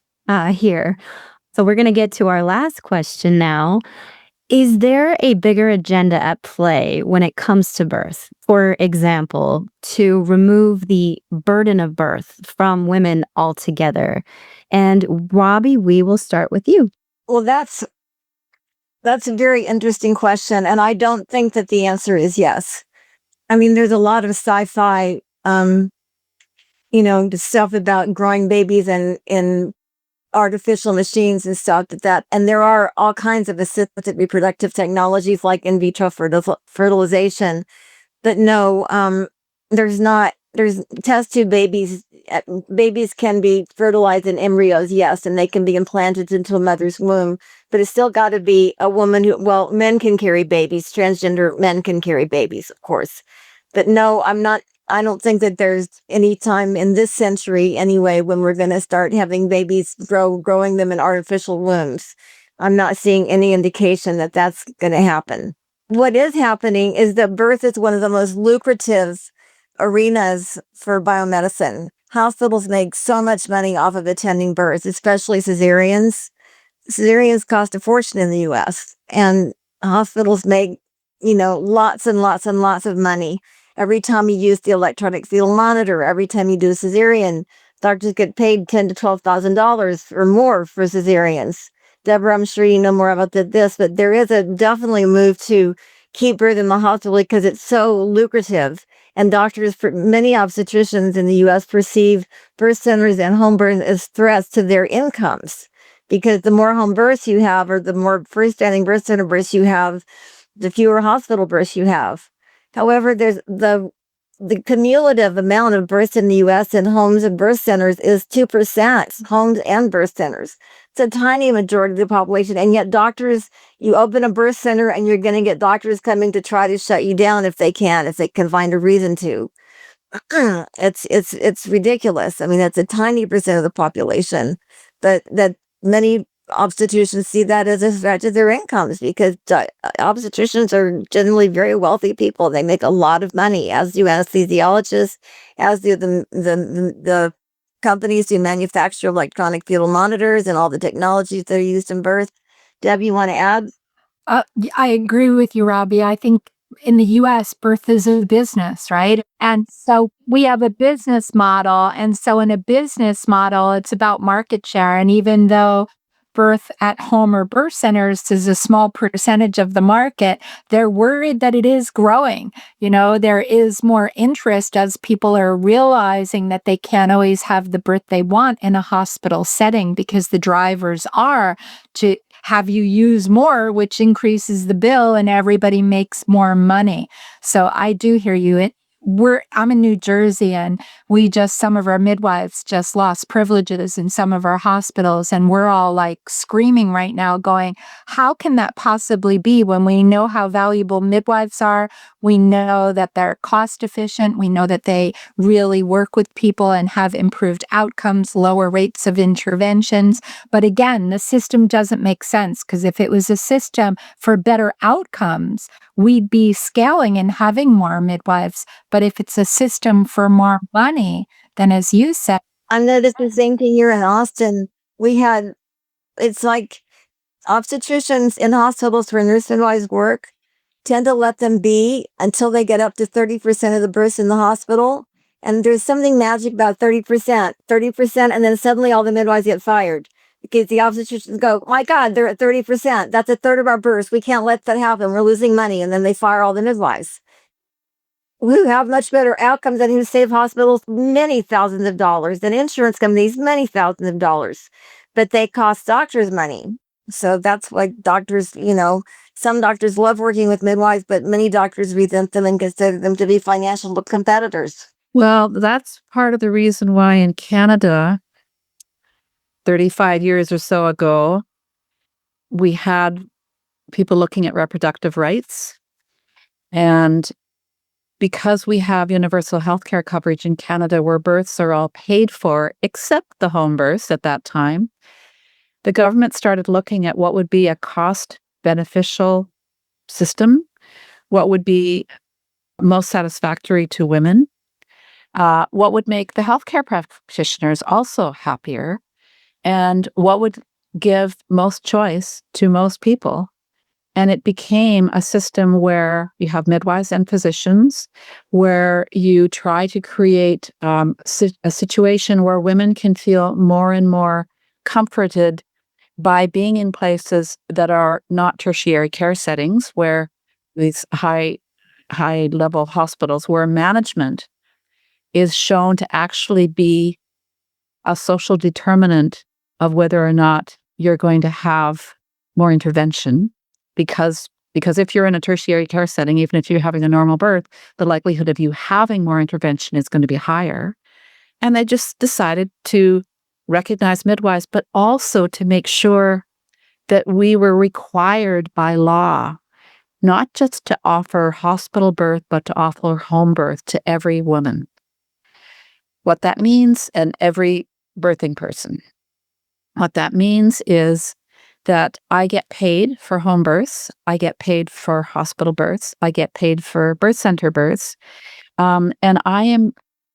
here. So we're going to get to our last question now. Is there a bigger agenda at play when it comes to birth? For example, to remove the burden of birth from women altogether? And Robbie, we will start with you. Well, that's a very interesting question, and I don't think that the answer is yes. I mean, there's a lot of sci-fi, the stuff about growing babies in artificial machines and stuff and there are all kinds of assisted reproductive technologies like in vitro fertilization. But no, there's test tube babies. Babies can be fertilized in embryos, yes, and they can be implanted into a mother's womb, but it's still got to be a woman men can carry babies, transgender men can carry babies, of course. But no, I don't think that there's any time in this century anyway when we're going to start having babies growing them in artificial wombs. I'm not seeing any indication that that's going to happen. What is happening is that birth is one of the most lucrative arenas for biomedicine. Hospitals make so much money off of attending births, especially cesareans. Cesareans cost a fortune in the U.S. and hospitals make, lots and lots and lots of money. Every time you use the electronic fetal monitor, every time you do a cesarean, doctors get paid $10,000 to $12,000 or more for cesareans. Debra, I'm sure you know more about this, but there is definitely a move to keep birth in the hospital because it's so lucrative. And many obstetricians in the U.S. perceive birth centers and home birth as threats to their incomes, because the more home births you have, or the more freestanding birth center births you have, the fewer hospital births you have. However, there's the cumulative amount of births in the U.S. in homes and birth centers is 2%, homes and birth centers. It's a tiny majority of the population, and yet you open a birth center and you're going to get doctors coming to try to shut you down if they can find a reason to. It's ridiculous. I mean, that's a tiny percent of the population, but that many obstetricians see that as a threat to their incomes, because obstetricians are generally very wealthy people. They make a lot of money, as do anesthesiologists, as do the companies who manufacture electronic fetal monitors and all the technologies that are used in birth. Deb, you want to add? I agree with you, Robbie. I think in the US, birth is a business, right? And so we have a business model. And so in a business model, it's about market share. And even though birth at home or birth centers is a small percentage of the market, they're worried that it is growing. There is more interest as people are realizing that they can't always have the birth they want in a hospital setting, because the drivers are to have you use more, which increases the bill and everybody makes more money. So I do hear you. I'm in New Jersey, and some of our midwives just lost privileges in some of our hospitals, and we're all like screaming right now going, how can that possibly be when we know how valuable midwives are? We know that they're cost efficient. We know that they really work with people and have improved outcomes, lower rates of interventions. But again, the system doesn't make sense, because if it was a system for better outcomes, we'd be scaling and having more midwives. But if it's a system for more money, then as you said, I noticed the same thing here in Austin. It's like obstetricians in hospitals where nurse midwives work tend to let them be until they get up to 30% of the births in the hospital. And there's something magic about 30%, and then suddenly all the midwives get fired. Because the obstetricians go, my God, they're at 30%. That's a third of our births. We can't let that happen. We're losing money. And then they fire all the midwives, who have much better outcomes and who save hospitals many thousands of dollars, and insurance companies many thousands of dollars. But they cost doctors money. So that's why doctors, some doctors love working with midwives, but many doctors resent them and consider them to be financial competitors. Well, that's part of the reason why in Canada, 35 years or so ago, we had people looking at reproductive rights. And because we have universal healthcare coverage in Canada where births are all paid for, except the home births at that time, the government started looking at what would be a cost-beneficial system, what would be most satisfactory to women, what would make the healthcare practitioners also happier, and what would give most choice to most people. And it became a system where you have midwives and physicians, where you try to create a situation where women can feel more and more comforted by being in places that are not tertiary care settings, where these high-level hospitals, where management is shown to actually be a social determinant of whether or not you're going to have more intervention. Because if you're in a tertiary care setting, even if you're having a normal birth, the likelihood of you having more intervention is going to be higher. And they just decided to recognize midwives, but also to make sure that we were required by law not just to offer hospital birth, but to offer home birth to every woman. What that means, and every birthing person. What that means is that I get paid for home births, I get paid for hospital births, I get paid for birth center births, and I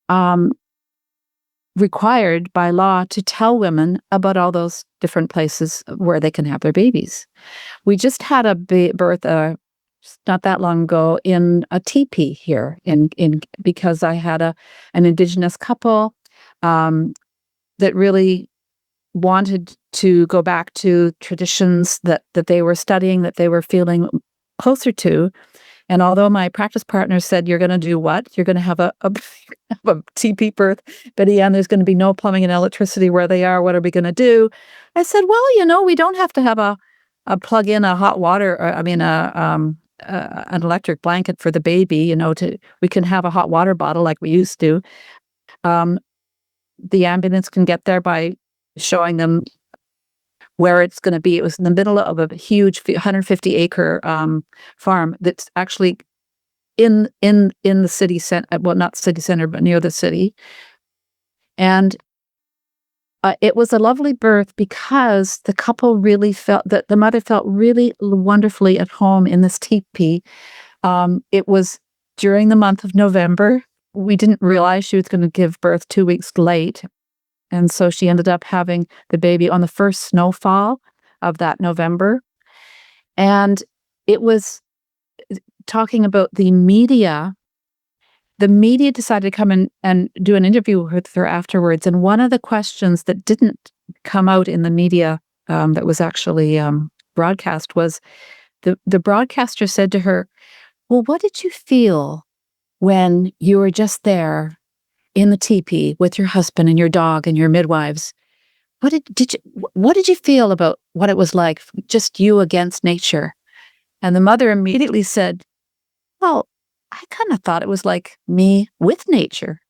am required by law to tell women about all those different places where they can have their babies. We just had a birth not that long ago in a teepee here, because I had an Indigenous couple that really wanted to go back to traditions that they were studying, that they were feeling closer to. And although my practice partner said, "You're going to do what? You're going to have a teepee birth, Betty Ann, there's going to be no plumbing and electricity where they are. What are we going to do?" I said, "Well, we don't have to have a plug in a hot water, an electric blanket for the baby. We can have a hot water bottle like we used to. The ambulance can get there by showing them where it's going to be." It was in the middle of a huge 150-acre farm that's actually in the city center. Well, not city center, but near the city. And it was a lovely birth because the couple really felt that the mother felt really wonderfully at home in this teepee. It was during the month of November. We didn't realize she was going to give birth 2 weeks late. And so she ended up having the baby on the first snowfall of that November. And it was talking about the media. The media decided to come in and do an interview with her afterwards. And one of the questions that didn't come out in the media that was actually broadcast was the broadcaster said to her, "Well, what did you feel when you were just there in the teepee with your husband and your dog and your midwives? What did you feel about what it was like, just you against nature?" And the mother immediately said, "Well, I kind of thought it was like me with nature."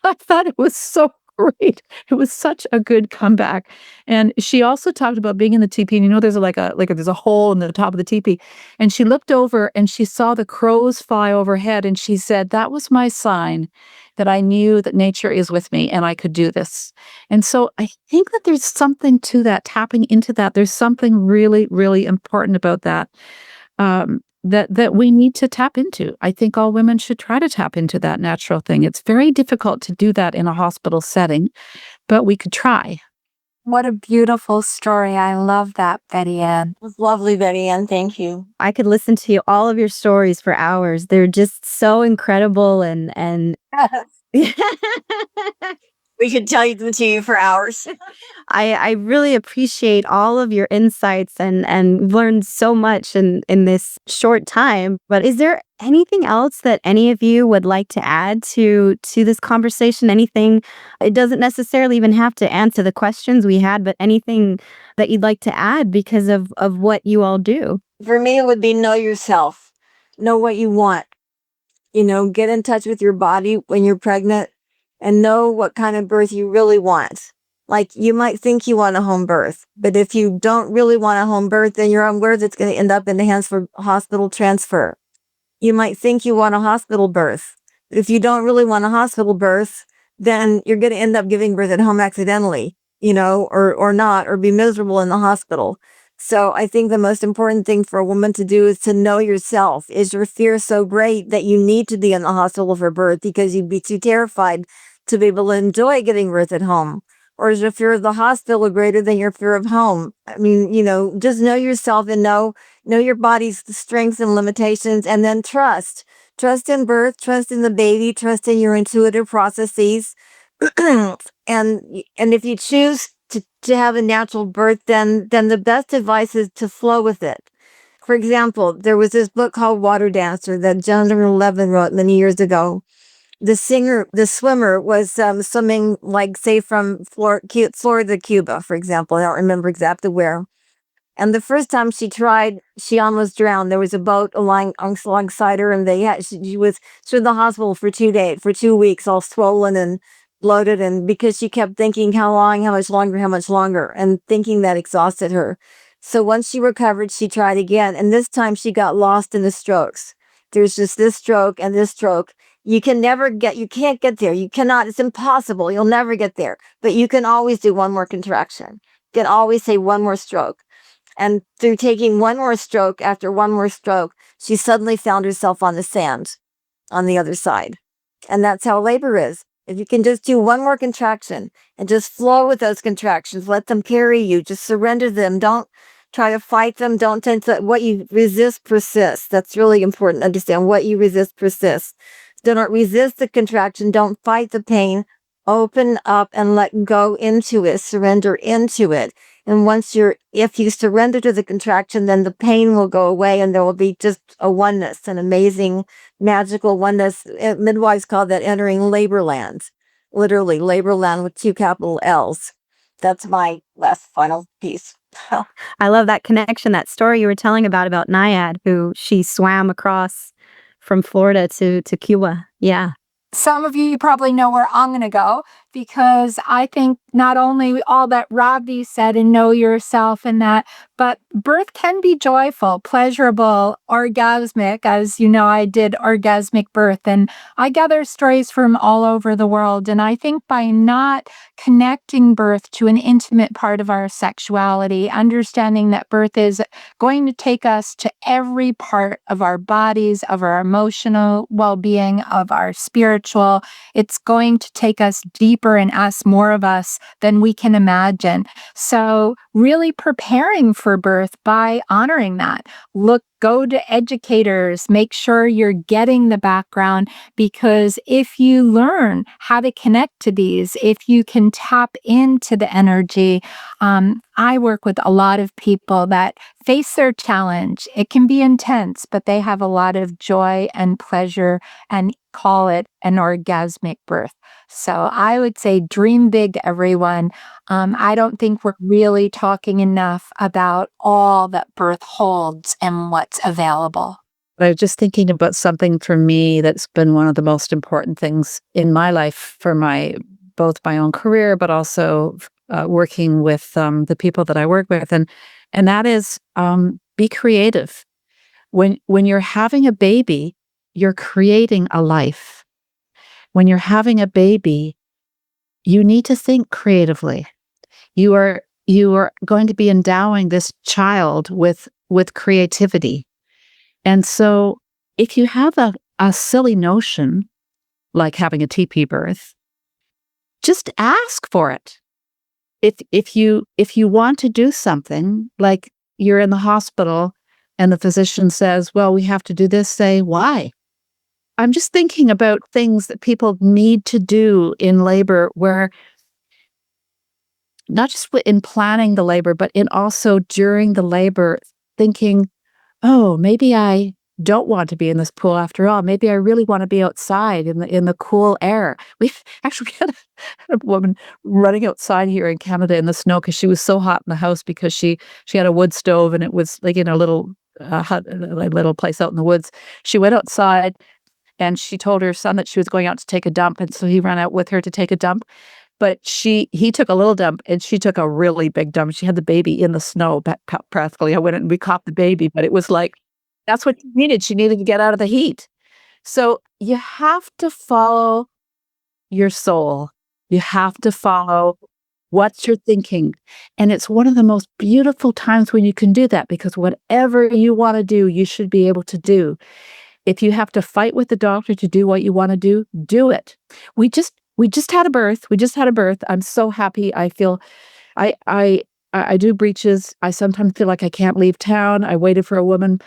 I thought it was so great. It was such a good comeback. And she also talked about being in the teepee. And there's there's a hole in the top of the teepee. And she looked over and she saw the crows fly overhead. And she said, "That was my sign that I knew that nature is with me and I could do this." And so I think that there's something to that, tapping into that. There's something really, really important about that. That we need to tap into. I think all women should try to tap into that natural thing. It's very difficult to do that in a hospital setting, but we could try. What a beautiful story. I love that, Betty Ann. It was lovely, Betty Ann. Thank you. I could listen to all of your stories for hours. They're just so incredible and We could tell them to you for hours. I really appreciate all of your insights and learned so much in this short time. But is there anything else that any of you would like to add to this conversation? Anything? It doesn't necessarily even have to answer the questions we had, but anything that you'd like to add because of what you all do? For me, it would be know yourself. Know what you want. Get in touch with your body when you're pregnant and know what kind of birth you really want. Like, you might think you want a home birth, but if you don't really want a home birth, then your home birth, it's going to end up in the hands for hospital transfer. you might think you want a hospital birth. If you don't really want a hospital birth, then you're going to end up giving birth at home accidentally, or not, or be miserable in the hospital. So I think the most important thing for a woman to do is to know yourself. Is your fear so great that you need to be in the hospital for birth because you'd be too terrified to be able to enjoy giving birth at home? Or is your fear of the hospital greater than your fear of home? I mean, just know yourself and know your body's strengths and limitations, and then trust. Trust in birth, trust in the baby, trust in your intuitive processes. and if you choose to have a natural birth, then the best advice is to flow with it. For example, there was this book called Water Dancer that Jonathan Levin wrote many years ago. The swimmer was swimming, like, say, from Florida to Cuba, for example. I don't remember exactly where. And the first time she tried, she almost drowned. There was a boat alongside her, and she was in the hospital for 2 weeks, all swollen and bloated. And because she kept thinking, how much longer, and thinking that exhausted her. So once she recovered, she tried again. And this time she got lost in the strokes. There's just this stroke and this stroke. You can't get there. You cannot, it's impossible. You'll never get there. But you can always do one more contraction. You can always say one more stroke. And through taking one more stroke after one more stroke, she suddenly found herself on the sand on the other side. And that's how labor is. If you can just do one more contraction and just flow with those contractions, let them carry you, just surrender them. Don't try to fight them. Don't tend to, what you resist persists. That's really important to understand. What you resist persists. Do not resist the contraction. Don't fight the pain. Open up and let go into it. Surrender into it. And if you surrender to the contraction, then the pain will go away and there will be just a oneness, an amazing, magical oneness. Midwives call that entering labor land. Literally, labor land with 2 capital L's. That's my last final piece. I love that connection, that story you were telling about Naiad, who she swam across from Florida to Cuba. Yeah. Some of you probably know where I'm going to go, because I think not only all that Robbie said and know yourself and that, but birth can be joyful, pleasurable, orgasmic. As you know, I did orgasmic birth, and I gather stories from all over the world. And I think by not connecting birth to an intimate part of our sexuality, understanding that birth is going to take us to every part of our bodies, of our emotional well-being, of our spiritual, it's going to take us deeper and ask more of us than we can imagine. So really preparing for birth by honoring that. Go to educators, make sure you're getting the background, because if you learn how to connect to these, if you can tap into the energy, I work with a lot of people that face their challenge. It can be intense, but they have a lot of joy and pleasure and call it an orgasmic birth. So I would say dream big, everyone. I don't think we're really talking enough about all that birth holds and what's available. I was just thinking about something for me that's been one of the most important things in my life for both my own career, but also working with the people that I work with. And that is be creative. When you're having a baby, you're creating a life. When you're having a baby, you need to think creatively. You are going to be endowing this child with creativity. And so if you have a silly notion, like having a TP birth, just ask for it. If you want to do something, like you're in the hospital and the physician says, well, we have to do this, say, why? I'm just thinking about things that people need to do in labor, where not just in planning the labor, but in also during the labor, thinking, oh, maybe I don't want to be in this pool after all. Maybe I really want to be outside in the cool air. We've actually had a woman running outside here in Canada in the snow because she was so hot in the house, because she had a wood stove and it was like in a little hut, a little place out in the woods. She went outside and she told her son that she was going out to take a dump, and so he ran out with her to take a dump. But he took a little dump and she took a really big dump. She had the baby in the snow practically. I went and we caught the baby, but it was like That's what she needed. She needed to get out of the heat. So you have to follow your soul. You have to follow what you're thinking. And it's one of the most beautiful times when you can do that, because whatever you want to do, you should be able to do. If you have to fight with the doctor to do what you want to do it. We just had a birth. We just had a birth. I'm so happy. I feel I do breaches. I sometimes feel like I can't leave town. I waited for a woman.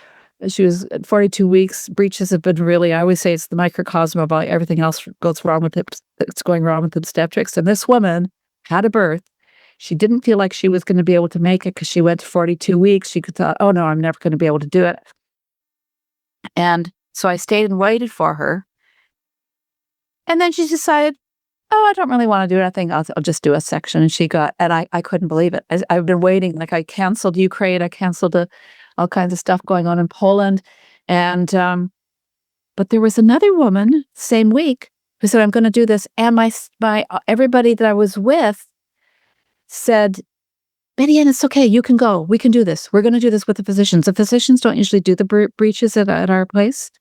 She was at 42 weeks. Breaches have been really, I always say it's the microcosm of everything else goes wrong with it. It's going wrong with obstetrics. And this woman had a birth. She didn't feel like she was going to be able to make it because she went to 42 weeks. She could thought, oh no, I'm never going to be able to do it. And so I stayed and waited for her. And then she decided, oh, I don't really want to do anything. I'll just do a section. And she got, and I couldn't believe it. I've been waiting. Like I canceled Ukraine. I canceled all kinds of stuff going on in Poland. And, but there was another woman same week who said, I'm going to do this. And my everybody that I was with said, Betty Ann, it's okay. You can go. We can do this. We're going to do this with the physicians. The physicians don't usually do the breaches at our place.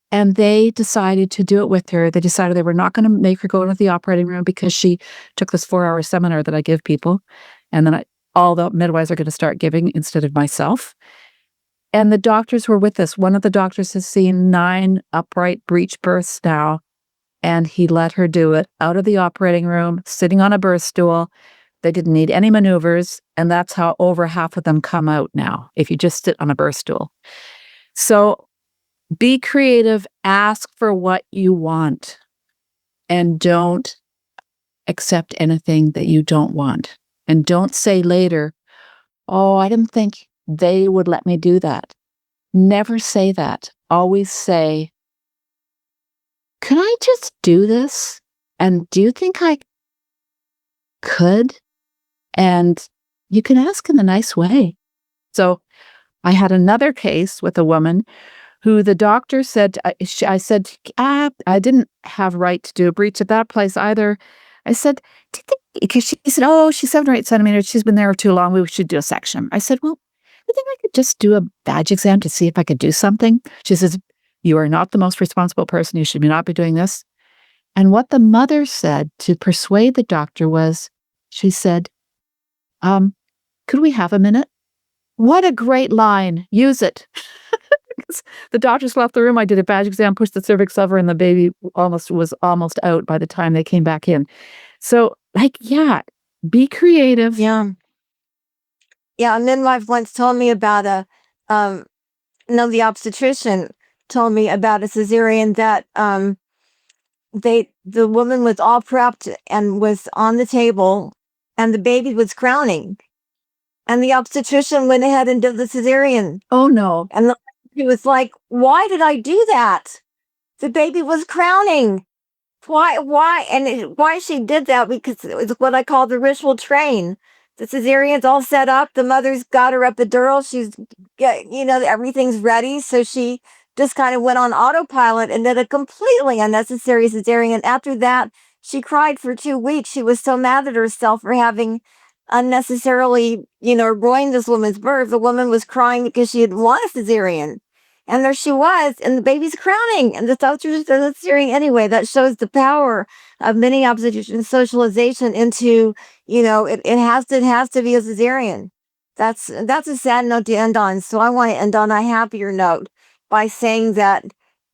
And they decided to do it with her. They decided they were not going to make her go into the operating room because she took this 4-hour seminar that I give people. And then all the midwives are going to start giving instead of myself. And the doctors were with us. One of the doctors has seen 9 upright breech births now. And he let her do it out of the operating room, sitting on a birth stool. They didn't need any maneuvers. And that's how over half of them come out now, if you just sit on a birth stool. So be creative, ask for what you want, and don't accept anything that you don't want. And don't say later, oh, I didn't think they would let me do that. Never say that. Always say, can I just do this? And do you think I could? And you can ask in a nice way. So I had another case with a woman who the doctor said, I said, I didn't have right to do a breech at that place either. I said, because she said, oh, she's 7 or 8 centimeters. She's been there too long. We should do a section. I said, well, I think I could just do a badge exam to see if I could do something. She says, you are not the most responsible person. You should not be doing this. And what the mother said to persuade the doctor was, she said, could we have a minute? What a great line. Use it. The doctors left the room. I did a badge exam, pushed the cervix over, and the baby was almost out by the time they came back in. So, yeah, be creative. Yeah. Yeah, a midwife once told me about the obstetrician told me about a cesarean that the woman was all prepped and was on the table, and the baby was crowning. And the obstetrician went ahead and did the cesarean. Oh, no. And he was like, why did I do that? The baby was crowning. Why? And why she did that, because it was what I call the ritual train. The cesarean's all set up. The mother's got her epidural. She's, everything's ready. So she just kind of went on autopilot and did a completely unnecessary cesarean. After that, she cried for 2 weeks. She was so mad at herself for having unnecessarily, ruined this woman's birth. The woman was crying because she had won a cesarean. And there she was, and the baby's crowning, and the doctor just does a cesarean anyway. That shows the power of many obstetrician socialization into, it has to be a cesarean. That's a sad note to end on. So I want to end on a happier note by saying that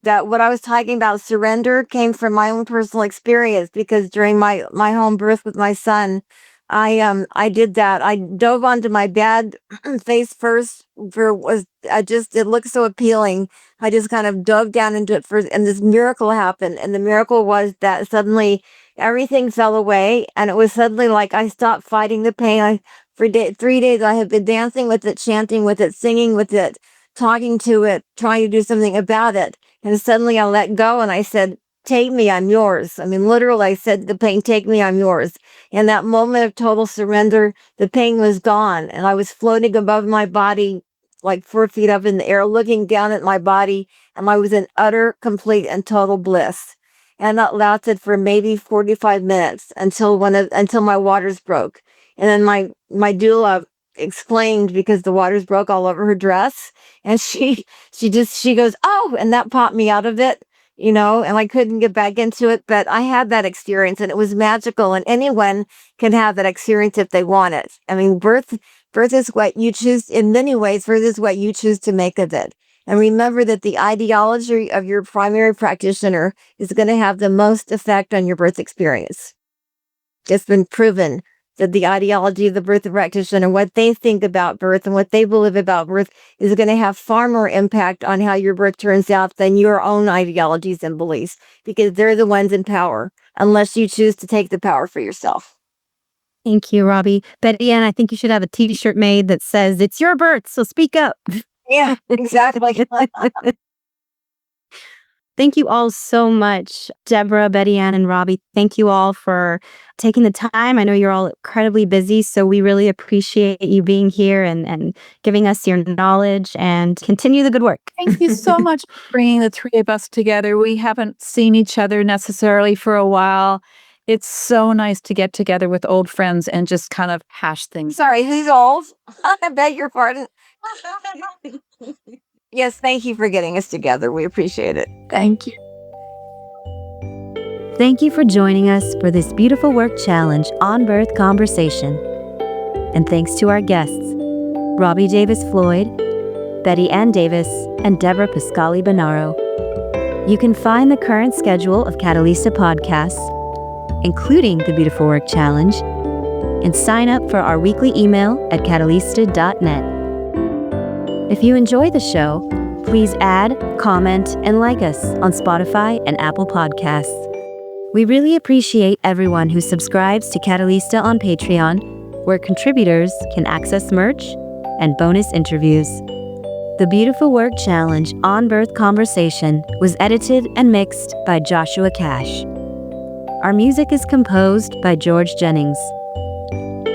what I was talking about, surrender, came from my own personal experience, because during my home birth with my son, I did that. I dove onto my bed face first. It looked so appealing. I just kind of dove down into it first, and this miracle happened. And the miracle was that suddenly everything fell away, and it was suddenly like I stopped fighting the pain. For 3 days, I have been dancing with it, chanting with it, singing with it, talking to it, trying to do something about it. And suddenly I let go, and I said, take me, I'm yours. I mean, literally, I said to the pain, take me, I'm yours. In that moment of total surrender, the pain was gone, and I was floating above my body, like 4 feet up in the air, looking down at my body, and I was in utter, complete, and total bliss. And that lasted for maybe 45 minutes until my waters broke. And then my doula exclaimed because the waters broke all over her dress. And she goes, "Oh," and that popped me out of it, and I couldn't get back into it. But I had that experience and it was magical. And anyone can have that experience if they want it. I mean, birth is what you choose. In many ways, birth is what you choose to make of it. And remember that the ideology of your primary practitioner is going to have the most effect on your birth experience. It's been proven that the ideology of the birth practitioner, what they think about birth and what they believe about birth, is going to have far more impact on how your birth turns out than your own ideologies and beliefs, because they're the ones in power, unless you choose to take the power for yourself. Thank you, Robbie. Betty Ann, I think you should have a t-shirt made that says, "It's your birth, so speak up." Yeah, exactly. Thank you all so much, Debra, Betty Ann, and Robbie. Thank you all for taking the time. I know you're all incredibly busy, so we really appreciate you being here and giving us your knowledge, and continue the good work. Thank you so much for bringing the three of us together. We haven't seen each other necessarily for a while. It's so nice to get together with old friends and just kind of hash things. Sorry, who's old? I beg your pardon. Yes, thank you for getting us together. We appreciate it. Thank you. Thank you for joining us for this beautiful work challenge on birth conversation. And thanks to our guests, Robbie Davis-Floyd, Betty Ann Davis, and Debra Pascali-Bonaro. You can find the current schedule of Catalista podcasts, including the Beautiful Work Challenge, and sign up for our weekly email at catalista.net. If you enjoy the show, please add, comment, and like us on Spotify and Apple Podcasts. We really appreciate everyone who subscribes to Catalista on Patreon, where contributors can access merch and bonus interviews. The Beautiful Work Challenge on Birth Conversation was edited and mixed by Joshua Cash. Our music is composed by George Jennings.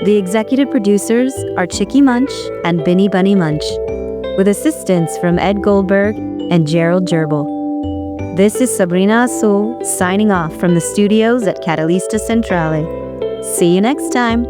The executive producers are Chicky Munch and Binny Bunny Munch, with assistance from Ed Goldberg and Gerald Gerbil. This is Sabrina Azul signing off from the studios at Catalista Centrale. See you next time.